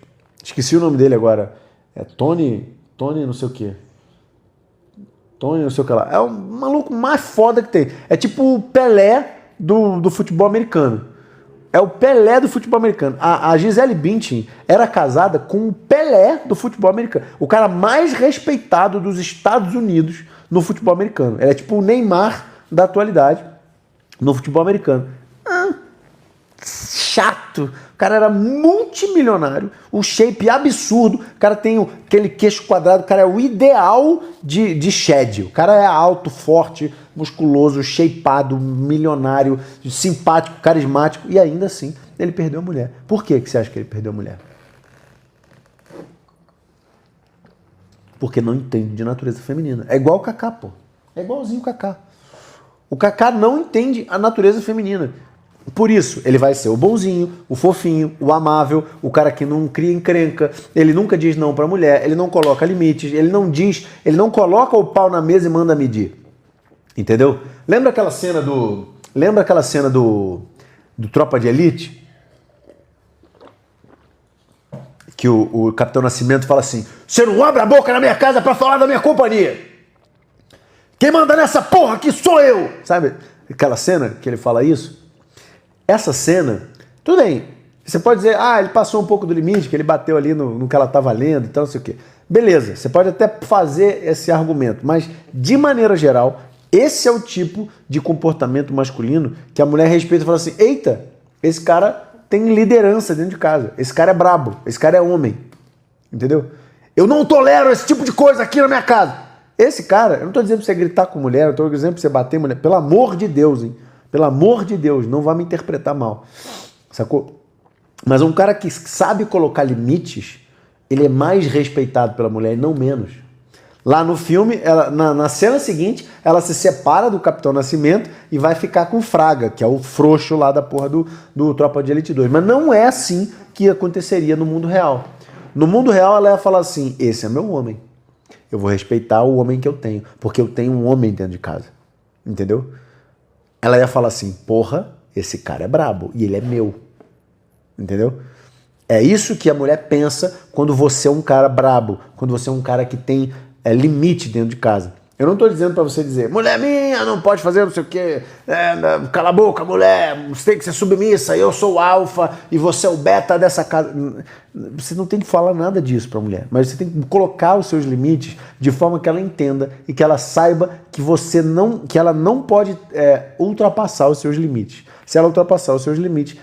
Esqueci o nome dele agora. É Tony não sei o quê. Tony não sei o que lá. É o maluco mais foda que tem. É tipo o Pelé do futebol americano. É o Pelé do futebol americano. A Gisele Bündchen era casada com o Pelé do futebol americano. O cara mais respeitado dos Estados Unidos no futebol americano. Ela é tipo o Neymar da atualidade no futebol americano. Chato. O cara era multimilionário, um shape absurdo. O cara tem aquele queixo quadrado. O cara é o ideal de shed. O cara é alto, forte, musculoso, shapeado, milionário, simpático, carismático. E ainda assim, ele perdeu a mulher. Por que você acha que ele perdeu a mulher? Porque não entende de natureza feminina. É igual o Kaká, pô. É igualzinho o Kaká. O Kaká não entende a natureza feminina. Por isso, ele vai ser o bonzinho, o fofinho, o amável, o cara que não cria encrenca, ele nunca diz não pra mulher, ele não coloca limites, ele não coloca o pau na mesa e manda medir. Entendeu? Lembra aquela cena do Tropa de Elite? Que o Capitão Nascimento fala assim: você não abre a boca na minha casa pra falar da minha companhia. Quem manda nessa porra aqui sou eu. Sabe aquela cena que ele fala isso? Essa cena, tudo bem, você pode dizer, ele passou um pouco do limite, que ele bateu ali no que ela estava lendo e tal, não sei o quê. Beleza, você pode até fazer esse argumento, mas de maneira geral, esse é o tipo de comportamento masculino que a mulher respeita e fala assim: eita, esse cara tem liderança dentro de casa, esse cara é brabo, esse cara é homem, entendeu? Eu não tolero esse tipo de coisa aqui na minha casa. Esse cara, eu não estou dizendo para você gritar com mulher, eu estou dizendo para você bater em mulher, pelo amor de Deus, hein? Pelo amor de Deus, não vai me interpretar mal, sacou? Mas um cara que sabe colocar limites, ele é mais respeitado pela mulher e não menos. Lá no filme, na cena seguinte, ela se separa do Capitão Nascimento e vai ficar com o Fraga, que é o frouxo lá da porra do Tropa de Elite 2. Mas não é assim que aconteceria no mundo real. No mundo real, ela ia falar assim: esse é meu homem. Eu vou respeitar o homem que eu tenho, porque eu tenho um homem dentro de casa. Entendeu? Ela ia falar assim: porra, esse cara é brabo e ele é meu. Entendeu? É isso que a mulher pensa quando você é um cara brabo, quando você é um cara que tem limite dentro de casa. Eu não estou dizendo para você dizer: mulher minha, não pode fazer não sei o quê, cala a boca, mulher, você tem que ser submissa, eu sou o alfa e você é o beta dessa casa. Você não tem que falar nada disso para a mulher, mas você tem que colocar os seus limites de forma que ela entenda e que ela saiba que ela não pode ultrapassar os seus limites. Se ela ultrapassar os seus limites,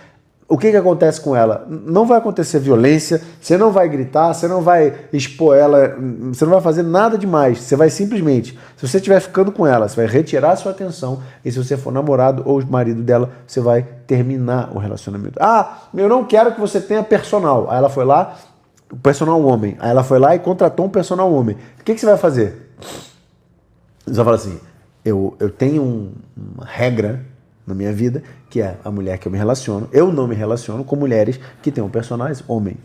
o que acontece com ela? Não vai acontecer violência, você não vai gritar, você não vai expor ela, você não vai fazer nada demais. Você vai simplesmente, se você estiver ficando com ela, você vai retirar a sua atenção, e se você for namorado ou marido dela, você vai terminar o relacionamento. Ah, eu não quero que você tenha personal. Aí ela foi lá, o personal homem. Aí ela foi lá e contratou um personal homem. O que você vai fazer? Você vai falar assim, eu tenho uma regra na minha vida, que é a mulher que eu me relaciono. Eu não me relaciono com mulheres que tenham personagens homem.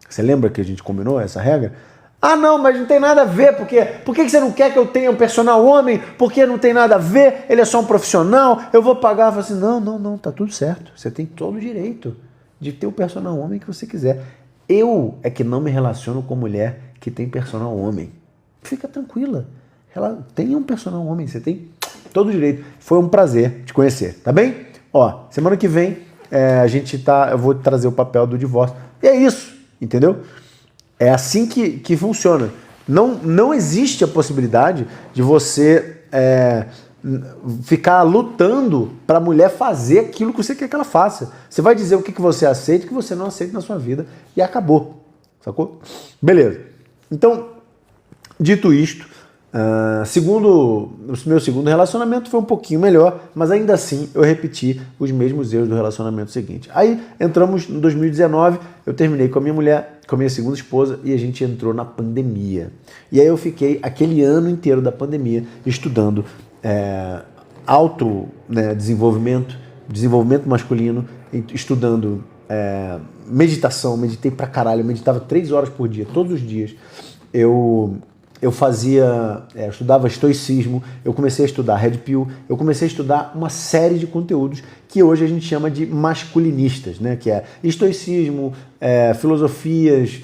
Você lembra que a gente combinou essa regra? Ah, não, mas não tem nada a ver, porque por que você não quer que eu tenha um personal homem? Porque não tem nada a ver, ele é só um profissional, eu vou pagar. Eu falo assim, não, tá tudo certo. Você tem todo o direito de ter o personal homem que você quiser. Eu é que não me relaciono com mulher que tem personal homem. Fica tranquila. Ela tem um personal homem, você tem todo o direito. Foi um prazer te conhecer, tá bem? Ó, semana que vem eu vou trazer o papel do divórcio. E é isso, entendeu? É assim que funciona. Não existe a possibilidade de você ficar lutando para a mulher fazer aquilo que você quer que ela faça. Você vai dizer o que você aceita e o que você não aceita na sua vida e acabou, sacou? Beleza. Então, dito isto, o meu segundo relacionamento foi um pouquinho melhor, mas ainda assim eu repeti os mesmos erros do relacionamento seguinte. Aí entramos em 2019, eu terminei com a minha mulher, com a minha segunda esposa, e a gente entrou na pandemia. E aí eu fiquei aquele ano inteiro da pandemia estudando desenvolvimento masculino, estudando meditação, meditei pra caralho, eu meditava 3 horas por dia, todos os dias. Eu estudava estoicismo, eu comecei a estudar Red Pill, eu comecei a estudar uma série de conteúdos que hoje a gente chama de masculinistas, né? Que é estoicismo, filosofias,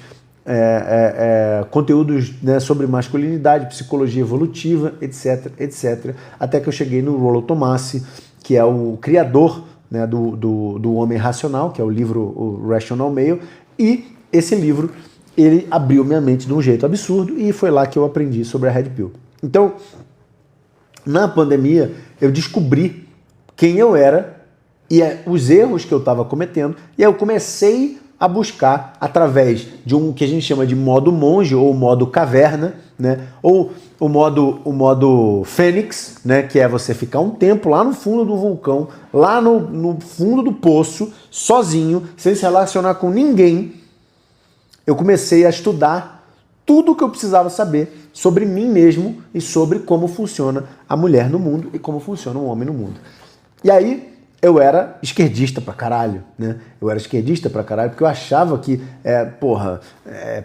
conteúdos, né, sobre masculinidade, psicologia evolutiva, etc, etc. Até que eu cheguei no Rollo Tomassi, que é o criador, né, do Homem Racional, que é o livro o Rational Male, e esse livro ele abriu minha mente de um jeito absurdo e foi lá que eu aprendi sobre a Red Pill. Então, na pandemia, eu descobri quem eu era e os erros que eu estava cometendo, e aí eu comecei a buscar através de um que a gente chama de modo monge ou modo caverna, né? Ou o modo fênix, né? Que é você ficar um tempo lá no fundo do vulcão, lá no fundo do poço, sozinho, sem se relacionar com ninguém. Eu comecei a estudar tudo o que eu precisava saber sobre mim mesmo e sobre como funciona a mulher no mundo e como funciona o homem no mundo. E aí eu era esquerdista pra caralho, né? Eu era esquerdista pra caralho porque eu achava que,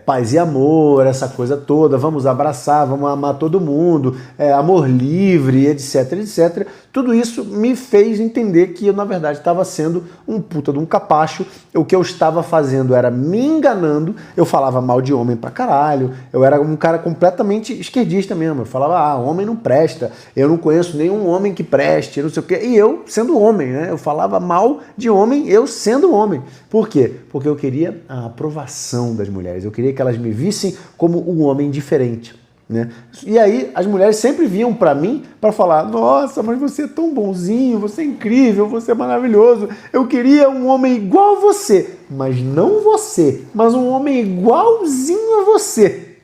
paz e amor, essa coisa toda, vamos abraçar, vamos amar todo mundo, amor livre, etc, etc. Tudo isso me fez entender que eu, na verdade, estava sendo um puta de um capacho. O que eu estava fazendo era me enganando. Eu falava mal de homem pra caralho. Eu era um cara completamente esquerdista mesmo. Eu falava, homem não presta. Eu não conheço nenhum homem que preste, não sei o quê. E eu, sendo homem, né? Eu falava mal de homem, eu sendo homem. Por quê? Porque eu queria a aprovação das mulheres. Eu queria que elas me vissem como um homem diferente, né? E aí as mulheres sempre vinham pra mim para falar, nossa, mas você é tão bonzinho, você é incrível, você é maravilhoso, eu queria um homem igual a você, mas não você, mas um homem igualzinho a você.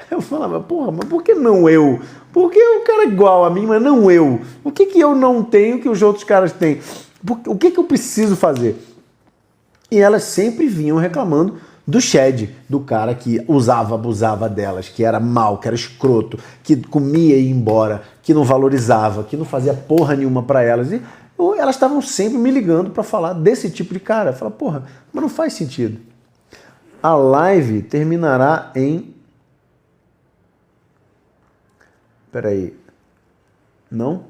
Eu falava, porra, mas por que não eu? Por que o cara é igual a mim, mas não eu? O que eu não tenho que os outros caras têm? O que eu preciso fazer? E elas sempre vinham reclamando do Shed, do cara que usava, abusava delas, que era mau, que era escroto, que comia e ia embora, que não valorizava, que não fazia porra nenhuma pra elas. E elas estavam sempre me ligando pra falar desse tipo de cara. Eu falava, porra, mas não faz sentido. A live terminará em... Peraí. Não?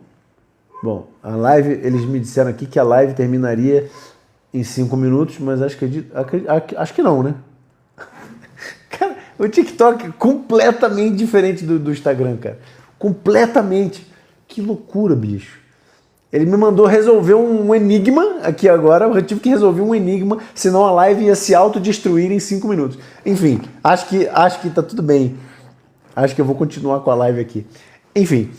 Bom, a live, eles me disseram aqui que a live terminaria em 5 minutos, mas acho que não, né? Cara, o TikTok é completamente diferente do Instagram, cara. Completamente. Que loucura, bicho. Ele me mandou resolver um enigma aqui agora. Eu tive que resolver um enigma, senão a live ia se autodestruir em 5 minutos. Enfim, acho que tá tudo bem. Acho que eu vou continuar com a live aqui. Enfim,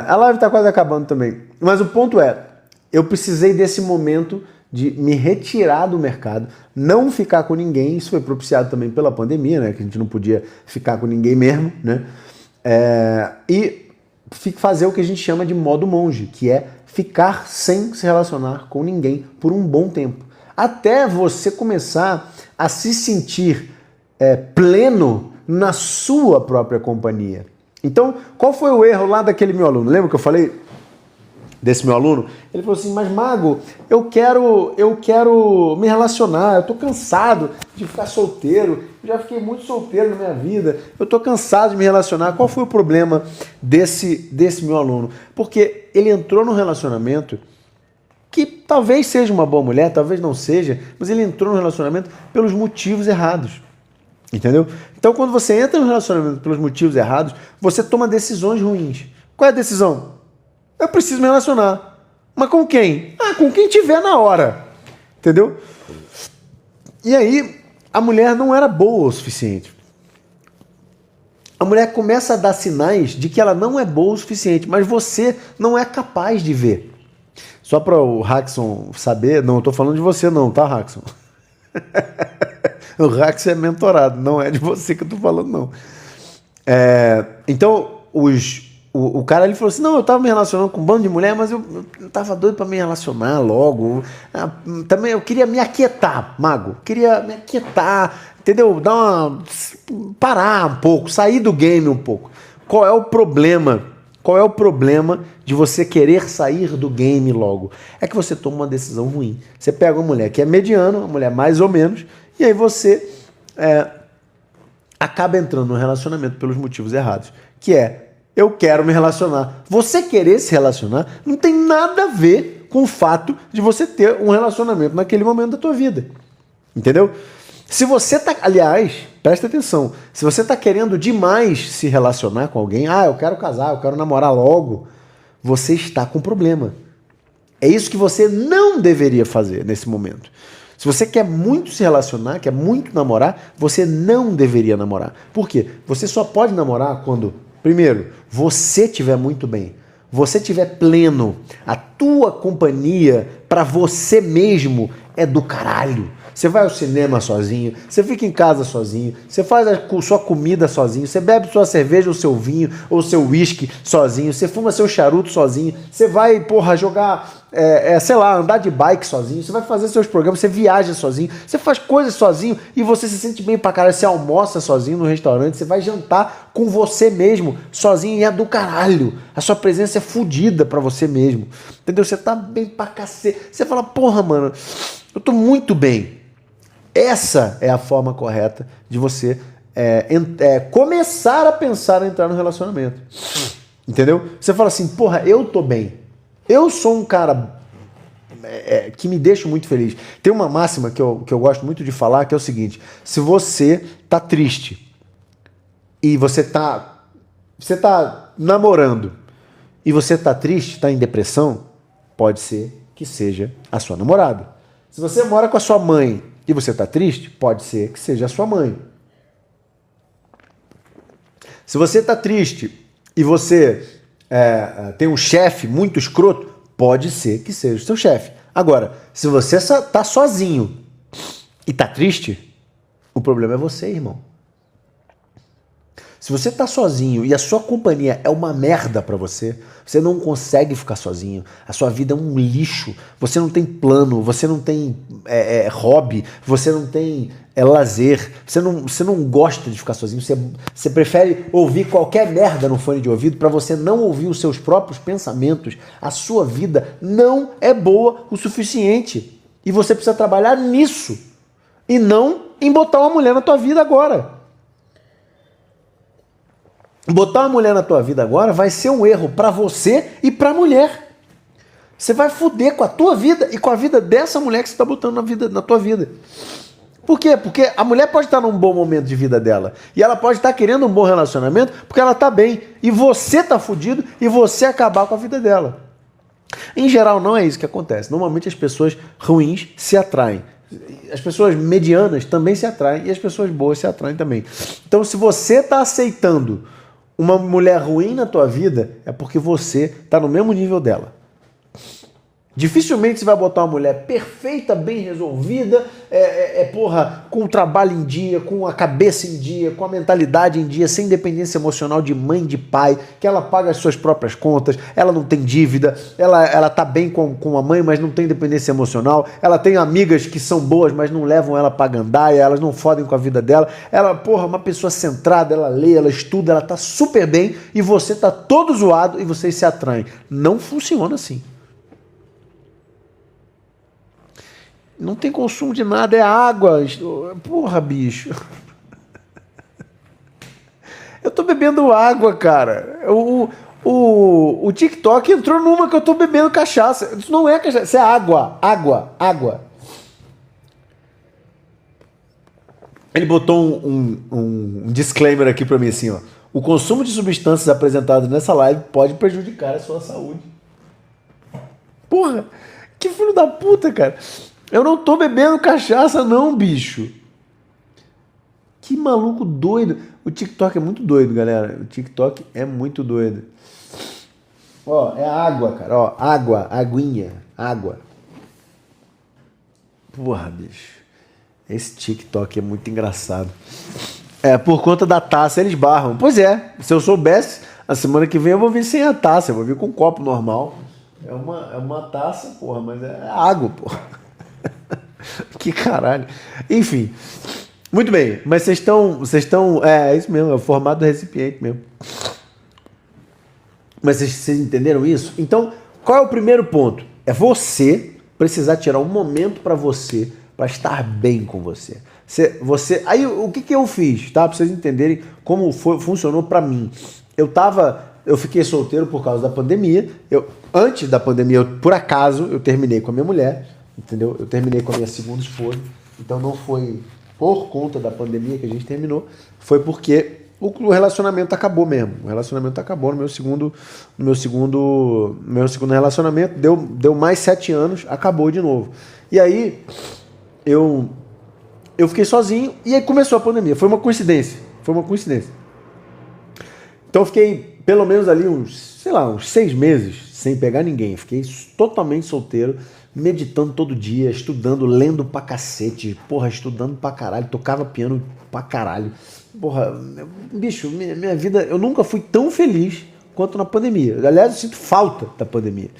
a live tá quase acabando também. Mas o ponto é, eu precisei desse momento de me retirar do mercado, não ficar com ninguém. Isso foi propiciado também pela pandemia, né? Que a gente não podia ficar com ninguém mesmo, né? E fazer o que a gente chama de modo monge, que é ficar sem se relacionar com ninguém por um bom tempo. Até você começar a se sentir pleno na sua própria companhia. Então, qual foi o erro lá daquele meu aluno? Lembra que eu falei desse meu aluno? Ele falou assim, mas Mago, eu quero me relacionar, eu tô cansado de ficar solteiro, eu já fiquei muito solteiro na minha vida, eu tô cansado de me relacionar. Qual foi o problema desse meu aluno? Porque ele entrou num relacionamento que talvez seja uma boa mulher, talvez não seja, mas ele entrou no relacionamento pelos motivos errados. Entendeu? Então, quando você entra no relacionamento pelos motivos errados, você toma decisões ruins. Qual é a decisão? Eu preciso me relacionar. Mas com quem? Com quem tiver na hora. Entendeu? E aí, a mulher não era boa o suficiente. A mulher começa a dar sinais de que ela não é boa o suficiente, mas você não é capaz de ver. Só para o Hackson saber, não estou falando de você não, tá, Hackson? O Hackson é mentorado, não é de você que eu estou falando, não. Então, o cara ele falou assim, não, eu estava me relacionando com um bando de mulher, mas eu estava doido para me relacionar logo. Também eu queria me aquietar, Mago. Queria me aquietar, entendeu? Parar um pouco, sair do game um pouco. Qual é o problema? Qual é o problema de você querer sair do game logo? É que você toma uma decisão ruim. Você pega uma mulher que é mediana, uma mulher mais ou menos, e aí você acaba entrando no relacionamento pelos motivos errados, que é, eu quero me relacionar. Você querer se relacionar não tem nada a ver com o fato de você ter um relacionamento naquele momento da tua vida. Entendeu? Se você tá, aliás, presta atenção, se você tá querendo demais se relacionar com alguém, eu quero casar, eu quero namorar logo, você está com problema. É isso que você não deveria fazer nesse momento. Se você quer muito se relacionar, quer muito namorar, você não deveria namorar. Por quê? Você só pode namorar quando, primeiro, você estiver muito bem, você estiver pleno, a tua companhia para você mesmo é do caralho. Você vai ao cinema sozinho, você fica em casa sozinho, você faz a sua comida sozinho, você bebe sua cerveja ou seu vinho ou seu uísque sozinho, você fuma seu charuto sozinho, você vai, jogar, sei lá, andar de bike sozinho, você vai fazer seus programas, você viaja sozinho, você faz coisas sozinho e você se sente bem pra caralho, você almoça sozinho no restaurante, você vai jantar com você mesmo, sozinho, e é do caralho. A sua presença é fodida pra você mesmo, entendeu? Você tá bem pra cacete. Você fala, porra, mano, eu tô muito bem. Essa é a forma correta de você começar a pensar em entrar no relacionamento. Entendeu? Você fala assim, porra, eu tô bem. Eu sou um cara que me deixa muito feliz. Tem uma máxima que eu gosto muito de falar, que é o seguinte, se você tá triste e você tá namorando e você tá triste, tá em depressão, pode ser que seja a sua namorada. Se você mora com a sua mãe e você está triste, pode ser que seja a sua mãe. Se você está triste e você tem um chefe muito escroto, pode ser que seja o seu chefe. Agora, se você está sozinho e está triste, o problema é você, irmão. Se você está sozinho e a sua companhia é uma merda para você, você não consegue ficar sozinho, a sua vida é um lixo, você não tem plano, você não tem hobby, você não tem lazer, você não gosta de ficar sozinho, você prefere ouvir qualquer merda no fone de ouvido para você não ouvir os seus próprios pensamentos, a sua vida não é boa o suficiente e você precisa trabalhar nisso e não em botar uma mulher na tua vida agora. Botar uma mulher na tua vida agora vai ser um erro pra você e pra mulher. Você vai foder com a tua vida e com a vida dessa mulher que você tá botando na tua vida. Por quê? Porque a mulher pode estar num bom momento de vida dela e ela pode estar querendo um bom relacionamento porque ela tá bem e você tá fudido e você acabar com a vida dela. Em geral não é isso que acontece. Normalmente as pessoas ruins se atraem. As pessoas medianas também se atraem e as pessoas boas se atraem também. Então se você tá aceitando uma mulher ruim na tua vida, é porque você está no mesmo nível dela. Dificilmente você vai botar uma mulher perfeita, bem resolvida, porra, com o trabalho em dia, com a cabeça em dia, com a mentalidade em dia, sem dependência emocional de mãe, de pai, que ela paga as suas próprias contas, ela não tem dívida, ela tá bem com a mãe, mas não tem dependência emocional, ela tem amigas que são boas, mas não levam ela pra gandaia, elas não fodem com a vida dela, ela, porra, uma pessoa centrada, ela lê, ela estuda, ela tá super bem, e você tá todo zoado e vocês se atraem. Não funciona assim. Não tem consumo de nada, é água. Porra, bicho. Eu tô bebendo água, cara. O TikTok entrou numa que eu tô bebendo cachaça. Isso não é cachaça, isso é água. Água. Ele botou um disclaimer aqui pra mim assim, ó. O consumo de substâncias apresentadas nessa live pode prejudicar a sua saúde. Porra, que filho da puta, cara. Eu não tô bebendo cachaça não, bicho. Que maluco doido. O TikTok é muito doido, galera. O TikTok é muito doido. Ó, é água, cara. Ó, aguinha. Porra, bicho. Esse TikTok é muito engraçado. Por conta da taça eles barram. Pois é, se eu soubesse, a semana que vem eu vou vir sem a taça. Eu vou vir com um copo normal. É uma taça, porra, mas é água, porra. Que caralho. Enfim. Muito bem. Mas vocês estão... É isso mesmo. É o formato do recipiente mesmo. Mas vocês entenderam isso? Então, qual é o primeiro ponto? É você precisar tirar um momento para você, para estar bem com você. Aí, o que eu fiz, tá? Para vocês entenderem como funcionou para mim. Eu fiquei solteiro por causa da pandemia. Antes da pandemia, por acaso, eu terminei com a minha mulher. Entendeu? Eu terminei com a minha segunda esposa, então não foi por conta da pandemia que a gente terminou, foi porque o relacionamento acabou mesmo. O relacionamento acabou no meu segundo relacionamento, deu mais 7 anos, acabou de novo. E aí eu fiquei sozinho e aí começou a pandemia. Foi uma coincidência. Então eu fiquei pelo menos ali uns 6 meses sem pegar ninguém. Fiquei totalmente solteiro, meditando todo dia, estudando, lendo pra cacete, porra, estudando pra caralho, tocava piano pra caralho. Porra, bicho, minha vida, eu nunca fui tão feliz quanto na pandemia. Aliás, eu sinto falta da pandemia.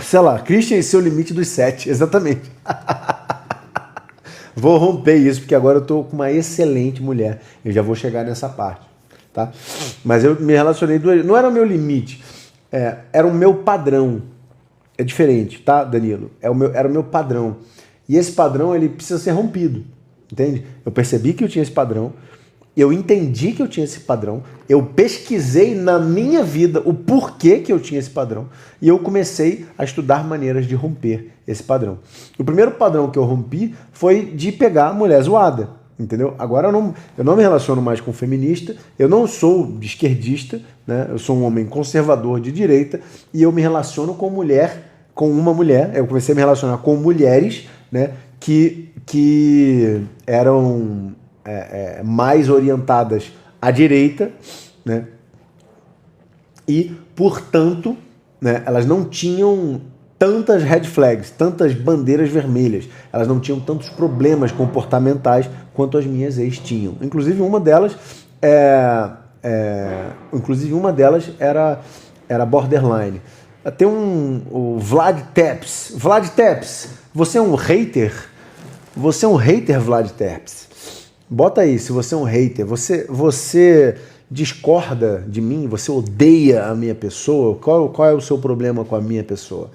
Sei lá, Christian e seu limite dos 7, exatamente. Vou romper isso, porque agora eu tô com uma excelente mulher. Eu já vou chegar nessa parte, tá? Mas eu me relacionei, não era o meu limite, era o meu padrão. É diferente, tá, Danilo? Era o meu padrão. E esse padrão, ele precisa ser rompido, entende? Eu percebi que eu tinha esse padrão, eu entendi que eu tinha esse padrão, eu pesquisei na minha vida o porquê que eu tinha esse padrão, e eu comecei a estudar maneiras de romper esse padrão. O primeiro padrão que eu rompi foi de pegar a mulher zoada, entendeu? Agora eu não me relaciono mais com feminista, eu não sou esquerdista, né? Eu sou um homem conservador de direita, e eu me relaciono com uma mulher, eu comecei a me relacionar com mulheres, né, que eram mais orientadas à direita, né, e, portanto, né, elas não tinham tantas red flags, tantas bandeiras vermelhas, elas não tinham tantos problemas comportamentais quanto as minhas ex tinham. Inclusive uma delas era borderline. Tem o Vlad Tepes. Vlad Tepes, você é um hater? Você é um hater, Vlad Tepes? Bota aí, se você é um hater. Você discorda de mim? Você odeia a minha pessoa? Qual é o seu problema com a minha pessoa?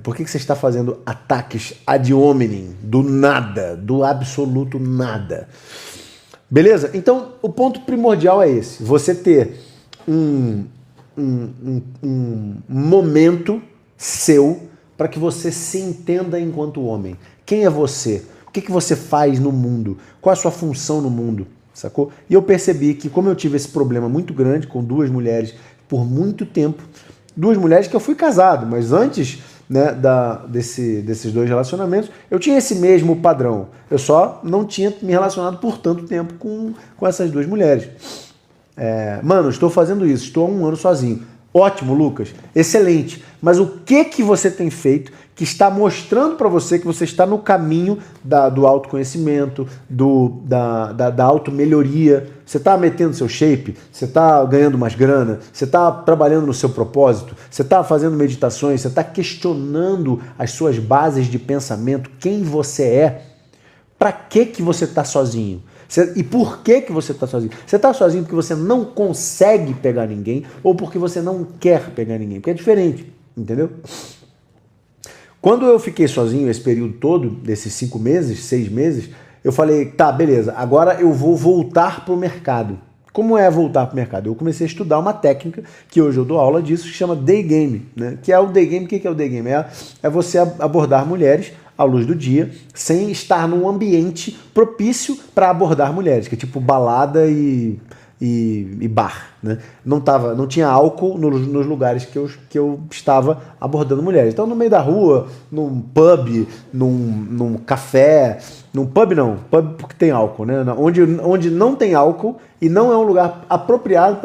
Por que você está fazendo ataques ad hominem, do nada, do absoluto nada? Beleza? Então, o ponto primordial é esse. Você ter um momento seu para que você se entenda enquanto homem. Quem é você? O que você faz no mundo? Qual é a sua função no mundo? Sacou? E eu percebi que, como eu tive esse problema muito grande com 2 mulheres por muito tempo, 2 mulheres que eu fui casado, mas antes, né, desses 2 relacionamentos, eu tinha esse mesmo padrão. Eu só não tinha me relacionado por tanto tempo com essas 2 mulheres. Mano, estou fazendo isso, estou há 1 ano sozinho. Ótimo, Lucas. Excelente. Mas o que você tem feito que está mostrando para você que você está no caminho do autoconhecimento, da automelhoria? Você está metendo seu shape? Você está ganhando mais grana? Você está trabalhando no seu propósito? Você está fazendo meditações? Você está questionando as suas bases de pensamento? Quem você é? Para que você está sozinho? E por que você está sozinho? Você está sozinho porque você não consegue pegar ninguém ou porque você não quer pegar ninguém? Porque é diferente, entendeu? Quando eu fiquei sozinho esse período todo, desses 5 meses, 6 meses, eu falei, tá, beleza, agora eu vou voltar para o mercado. Como é voltar para o mercado? Eu comecei a estudar uma técnica, que hoje eu dou aula disso, que chama Day Game, né? Que é o Day Game. O que é o Day Game? É você abordar mulheres à luz do dia, sem estar num ambiente propício para abordar mulheres, que é tipo balada e bar, né? Não tinha álcool nos lugares que eu estava abordando mulheres. Então, no meio da rua, num pub, num café, num pub não, pub porque tem álcool, né? Onde não tem álcool e não é um lugar apropriado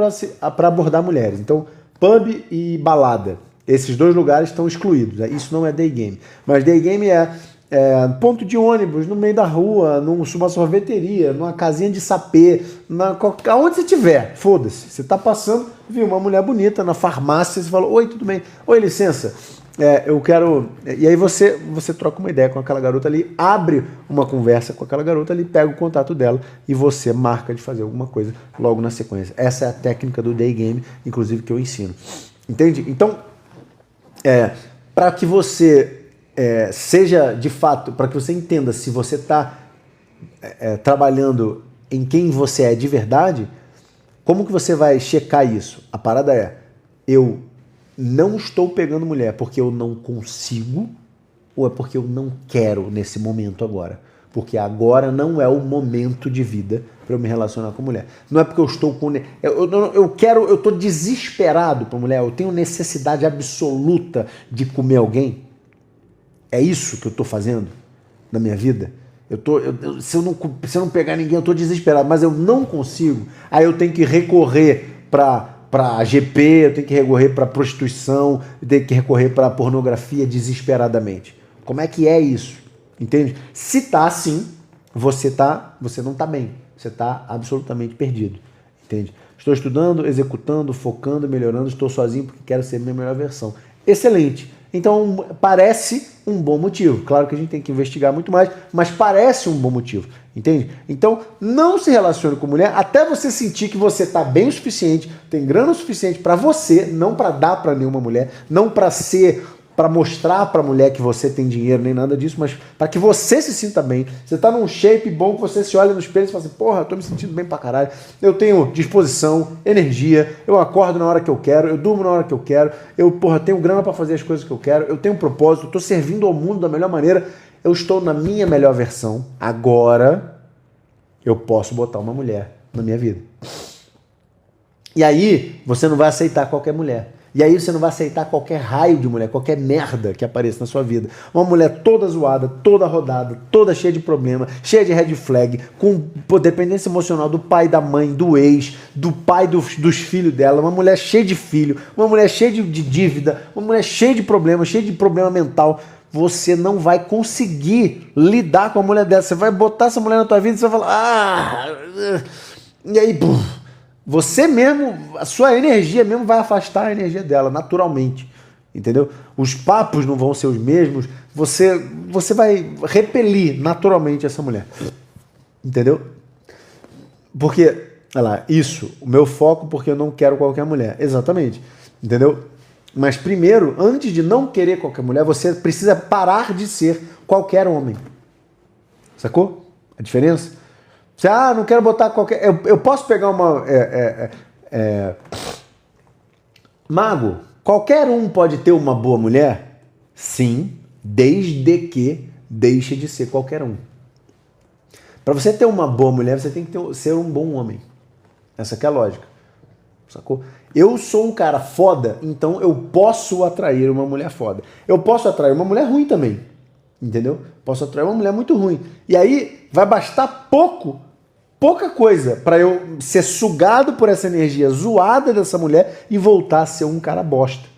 para abordar mulheres. Então, pub e balada. Esses 2 lugares estão excluídos. Né? Isso não é day game. Mas day game é ponto de ônibus, no meio da rua, numa sorveteria, numa casinha de sapê, aonde você estiver, foda-se. Você está passando, viu uma mulher bonita na farmácia, você fala, oi, tudo bem? Oi, licença, eu quero... E aí você troca uma ideia com aquela garota ali, abre uma conversa com aquela garota ali, pega o contato dela e você marca de fazer alguma coisa logo na sequência. Essa é a técnica do day game, inclusive, que eu ensino. Entende? Então, para que você... seja de fato, para que você entenda se você está trabalhando em quem você é de verdade, como que você vai checar isso? A parada é, eu não estou pegando mulher porque eu não consigo ou é porque eu não quero nesse momento agora? Porque agora não é o momento de vida para eu me relacionar com mulher. Não é porque eu estou com... Eu estou desesperado por mulher, eu tenho necessidade absoluta de comer alguém. É isso que eu estou fazendo na minha vida? Se eu não pegar ninguém, eu estou desesperado, mas eu não consigo. Aí eu tenho que recorrer para GP, eu tenho que recorrer para prostituição, eu tenho que recorrer para pornografia desesperadamente. Como é que é isso? Entende? Se tá assim, você não está bem. Você está absolutamente perdido. Entende? Estou estudando, executando, focando, melhorando, estou sozinho porque quero ser minha melhor versão. Excelente. Então, parece um bom motivo. Claro que a gente tem que investigar muito mais, mas parece um bom motivo, entende? Então, não se relacione com mulher até você sentir que você está bem o suficiente, tem grana o suficiente para você, não para dar para nenhuma mulher, não para mostrar para a mulher que você tem dinheiro, nem nada disso, mas para que você se sinta bem. Você está num shape bom, que você se olha no espelho e fala assim, porra, eu tô me sentindo bem pra caralho, eu tenho disposição, energia, eu acordo na hora que eu quero, eu durmo na hora que eu quero, eu tenho grana para fazer as coisas que eu quero, eu tenho um propósito, eu tô servindo ao mundo da melhor maneira, eu estou na minha melhor versão, agora eu posso botar uma mulher na minha vida. E aí, você não vai aceitar qualquer mulher. E aí você não vai aceitar qualquer raio de mulher, qualquer merda que apareça na sua vida. Uma mulher toda zoada, toda rodada, toda cheia de problema, cheia de red flag, com dependência emocional do pai, da mãe, do ex, do pai dos filhos dela, uma mulher cheia de filho, uma mulher cheia de dívida, uma mulher cheia de problema mental. Você não vai conseguir lidar com a mulher dessa. Você vai botar essa mulher na tua vida e você vai falar... E aí... Você mesmo, a sua energia mesmo vai afastar a energia dela, naturalmente, entendeu? Os papos não vão ser os mesmos, você vai repelir naturalmente essa mulher, entendeu? Porque, olha lá, o meu foco porque eu não quero qualquer mulher, exatamente, entendeu? Mas primeiro, antes de não querer qualquer mulher, você precisa parar de ser qualquer homem, sacou a diferença? Você, não quero botar qualquer... Eu posso pegar uma... Mago, qualquer um pode ter uma boa mulher? Sim, desde que deixe de ser qualquer um. Para você ter uma boa mulher, você tem que ser um bom homem. Essa que é a lógica. Sacou? Eu sou um cara foda, então eu posso atrair uma mulher foda. Eu posso atrair uma mulher ruim também. Entendeu? Posso atrair uma mulher muito ruim. E aí vai bastar pouco pouca coisa para eu ser sugado por essa energia zoada dessa mulher e voltar a ser um cara bosta.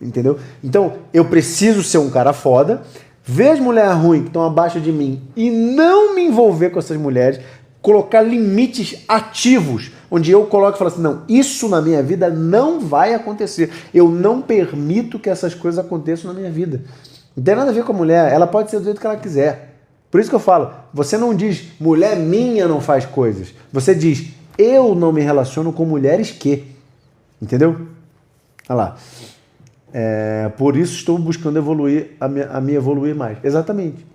Entendeu? Então, eu preciso ser um cara foda, ver as mulheres ruins que estão abaixo de mim e não me envolver com essas mulheres, colocar limites ativos, onde eu coloco e falo assim, não, isso na minha vida não vai acontecer. Eu não permito que essas coisas aconteçam na minha vida. Não tem nada a ver com a mulher, ela pode ser do jeito que ela quiser. Por isso que eu falo, você não diz, mulher minha não faz coisas. Você diz, eu não me relaciono com mulheres que. Entendeu? Olha lá. Por isso estou buscando evoluir, a me evoluir mais. Exatamente.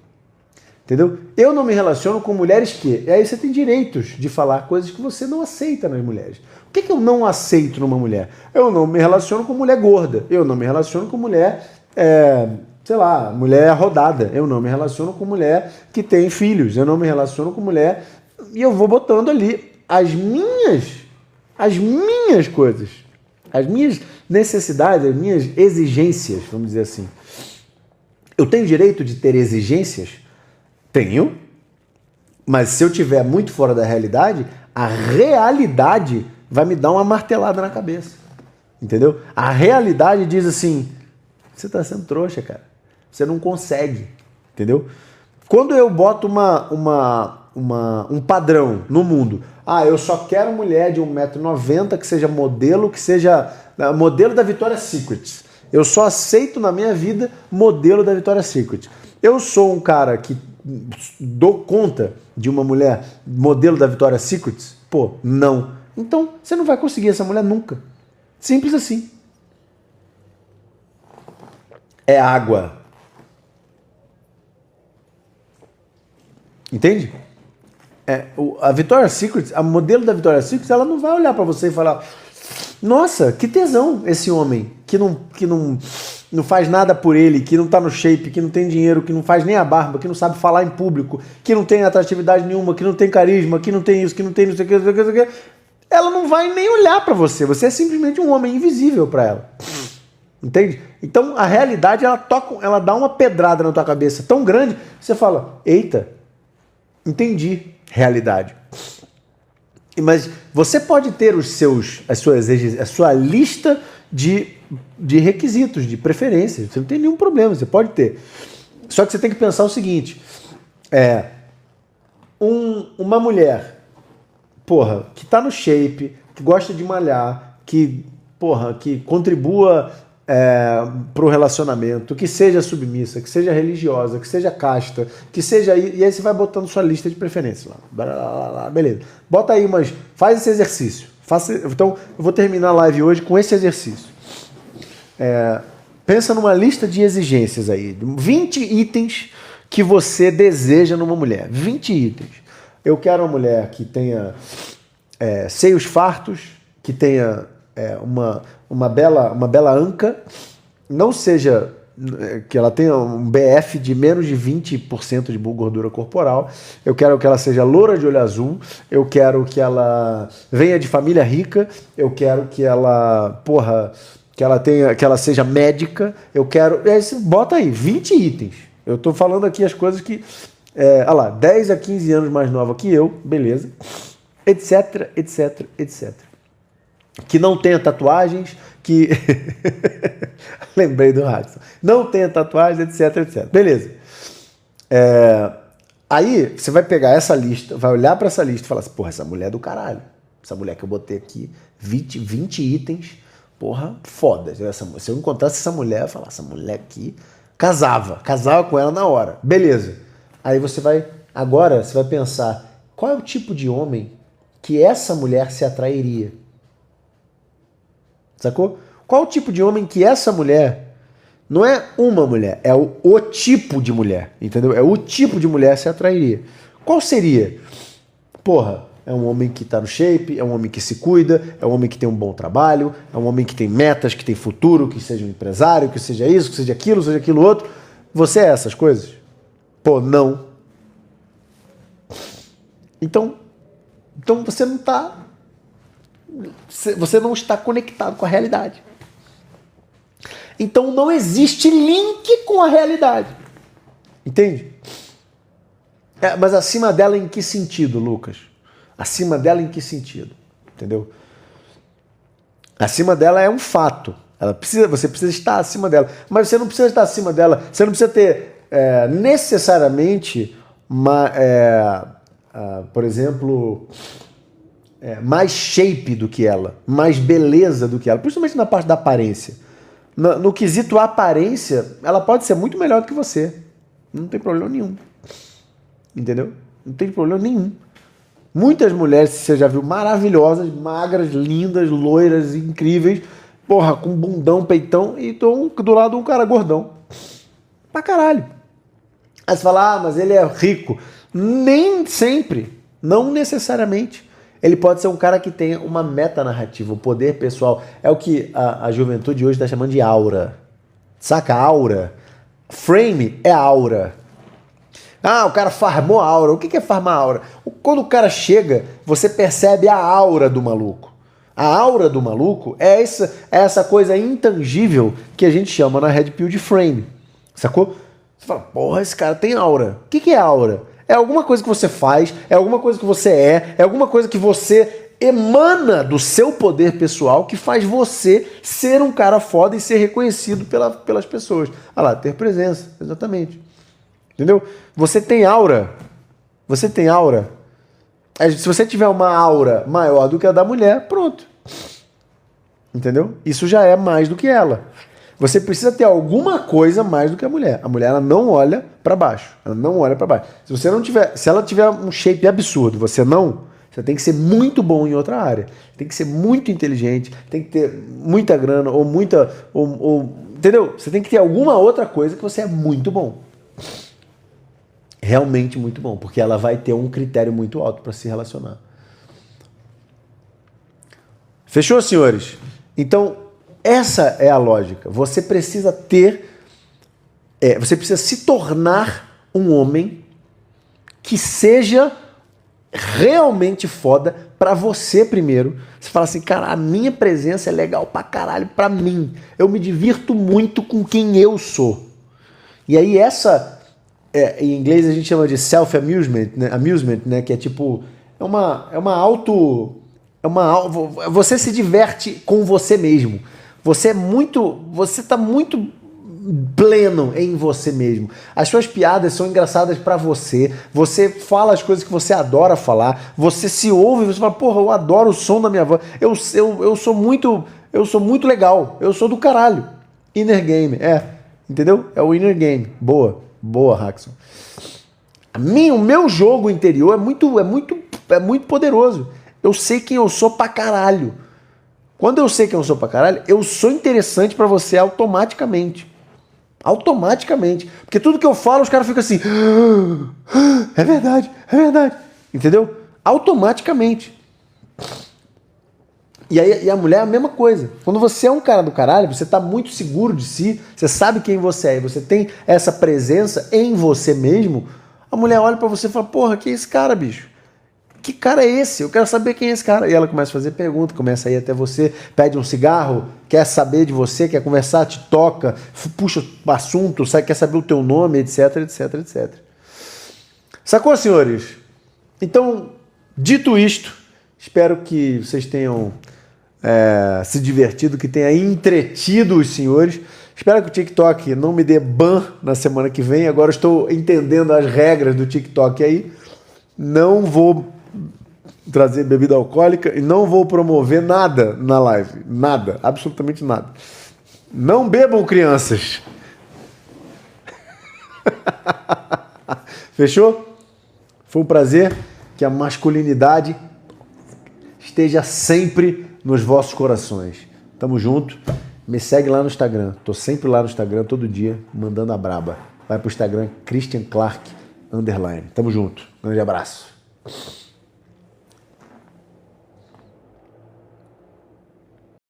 Entendeu? Eu não me relaciono com mulheres que. E aí você tem direitos de falar coisas que você não aceita nas mulheres. O que eu não aceito numa mulher? Eu não me relaciono com mulher gorda. Eu não me relaciono com mulher, sei lá, mulher rodada. Eu não me relaciono com mulher que tem filhos. Eu não me relaciono com mulher. E eu vou botando ali as minhas coisas. As minhas necessidades, as minhas exigências, vamos dizer assim. Eu tenho direito de ter exigências? Tenho. Mas se eu estiver muito fora da realidade, a realidade vai me dar uma martelada na cabeça. Entendeu? A realidade diz assim, você está sendo trouxa, cara. Você não consegue. Entendeu? Quando eu boto um padrão no mundo, eu só quero mulher de 1,90 m que seja modelo da Victoria's Secret. Eu só aceito na minha vida modelo da Victoria's Secret. Eu sou um cara que dou conta de uma mulher modelo da Victoria's Secret? Pô, não. Então, você não vai conseguir essa mulher nunca. Simples assim. É água. Entende? A Victoria's Secret, a modelo da Victoria's Secret, ela não vai olhar pra você e falar, nossa, que tesão esse homem, que não faz nada por ele, que não tá no shape, que não tem dinheiro, que não faz nem a barba, que não sabe falar em público, que não tem atratividade nenhuma, que não tem carisma, que não tem isso, que não tem não sei o que, não sei o que, não sei o que. Ela não vai nem olhar pra você, você é simplesmente um homem invisível pra ela. Entende? Então a realidade, ela dá uma pedrada na tua cabeça tão grande, você fala, eita, entendi, realidade. Mas você pode ter a sua lista de requisitos, de preferências. Você não tem nenhum problema, você pode ter. Só que você tem que pensar o seguinte, uma mulher, que tá no shape, que gosta de malhar, que contribua pro relacionamento, que seja submissa, que seja religiosa, que seja casta, que seja... E aí você vai botando sua lista de preferências lá. Beleza. Bota aí faz esse exercício. Então, eu vou terminar a live hoje com esse exercício. Pensa numa lista de exigências aí. 20 itens que você deseja numa mulher. 20 itens. Eu quero uma mulher que tenha seios fartos, que tenha uma bela anca, não seja que ela tenha um BF de menos de 20% de gordura corporal. Eu quero que ela seja loura de olho azul, eu quero que ela venha de família rica, eu quero que ela, que ela seja médica, eu quero... E aí você bota aí, 20 itens. Eu tô falando aqui as coisas que... 10 a 15 anos mais nova que eu, beleza, etc, etc, etc. Que não tenha tatuagens, que... Lembrei do Hudson. Não tenha tatuagens, etc, etc. Beleza. Aí você vai pegar essa lista, vai olhar para essa lista e falar assim, essa mulher é do caralho. Essa mulher que eu botei aqui, 20 itens, foda. Se eu encontrasse essa mulher, eu ia falar, essa mulher aqui, casava com ela na hora. Beleza. Aí agora você vai pensar, qual é o tipo de homem que essa mulher se atrairia? Sacou? Qual o tipo de homem que essa mulher, não é uma mulher, é o tipo de mulher, entendeu? É o tipo de mulher que se atrairia. Qual seria? É um homem que tá no shape, é um homem que se cuida, é um homem que tem um bom trabalho, é um homem que tem metas, que tem futuro, que seja um empresário, que seja isso, que seja aquilo outro. Você é essas coisas? Não. Então você não está conectado com a realidade. Então não existe link com a realidade. Entende? Mas acima dela em que sentido, Lucas? Acima dela em que sentido? Entendeu? Acima dela é um fato. Você precisa estar acima dela. Mas você não precisa estar acima dela. Você não precisa ter necessariamente, por exemplo, mais shape do que ela, mais beleza do que ela, principalmente na parte da aparência. No quesito aparência, ela pode ser muito melhor do que você. Não tem problema nenhum. Entendeu? Não tem problema nenhum. Muitas mulheres, você já viu, maravilhosas, magras, lindas, loiras, incríveis, porra, com bundão, peitão, e estão do lado de um cara gordão. Pra caralho. Aí você fala, mas ele é rico. Nem sempre. Não necessariamente. Ele pode ser um cara que tenha uma metanarrativa, o poder pessoal. É o que a juventude hoje está chamando de aura. Saca? Aura. Frame é aura. O cara farmou a aura. O que é farmar a aura? Quando o cara chega, você percebe a aura do maluco. A aura do maluco é essa coisa intangível que a gente chama na Red Pill de frame. Sacou? Você fala, porra, esse cara tem aura. O que é aura? É alguma coisa que você faz, é alguma coisa que você é alguma coisa que você emana do seu poder pessoal que faz você ser um cara foda e ser reconhecido pelas pessoas. Olha lá, ter presença, exatamente. Entendeu? Você tem aura. Você tem aura. Se você tiver uma aura maior do que a da mulher, pronto. Entendeu? Isso já é mais do que ela. Você precisa ter alguma coisa mais do que a mulher. A mulher, ela não olha pra baixo. Ela não olha pra baixo. Se ela tiver um shape absurdo, você tem que ser muito bom em outra área. Tem que ser muito inteligente, tem que ter muita grana ou entendeu? Você tem que ter alguma outra coisa que você é muito bom. Realmente muito bom, porque ela vai ter um critério muito alto para se relacionar. Fechou, senhores? Então, essa é a lógica. Você precisa se tornar um homem que seja realmente foda pra você primeiro. Você fala assim, cara, a minha presença é legal pra caralho pra mim. Eu me divirto muito com quem eu sou. E aí em inglês a gente chama de self-amusement, né? Amusement, né? Que é tipo, você se diverte com você mesmo. Você tá muito pleno em você mesmo. As suas piadas são engraçadas pra você. Você fala as coisas que você adora falar. Você se ouve e você fala, porra, eu adoro o som da minha voz. Eu sou muito legal. Eu sou do caralho. Inner game, entendeu? É o inner game. Boa, Hackson. O meu jogo interior é muito poderoso. Eu sei quem eu sou pra caralho. Quando eu sei quem eu sou pra caralho, eu sou interessante pra você automaticamente. Automaticamente. Porque tudo que eu falo, os caras ficam assim. É verdade. Entendeu? Automaticamente. E a mulher é a mesma coisa. Quando você é um cara do caralho, você tá muito seguro de si, você sabe quem você é, e você tem essa presença em você mesmo, a mulher olha pra você e fala, porra, que é esse cara, bicho? Que cara é esse? Eu quero saber quem é esse cara. E ela começa a fazer perguntas, começa a ir até você, pede um cigarro, quer saber de você, quer conversar, te toca, puxa o assunto, quer saber o teu nome, etc. Sacou, senhores? Então, dito isto, espero que vocês tenham se divertido, que tenha entretido os senhores. Espero que o TikTok não me dê ban na semana que vem. Agora estou entendendo as regras do TikTok aí. Não vou trazer bebida alcoólica e não vou promover nada na live. Nada, absolutamente nada. Não bebam, crianças. Fechou? Foi um prazer. Que a masculinidade esteja sempre nos vossos corações. Tamo junto. Me segue lá no Instagram. Tô sempre lá no Instagram, todo dia, mandando a braba. Vai pro Instagram, Christian Clark _. Tamo junto. Grande abraço.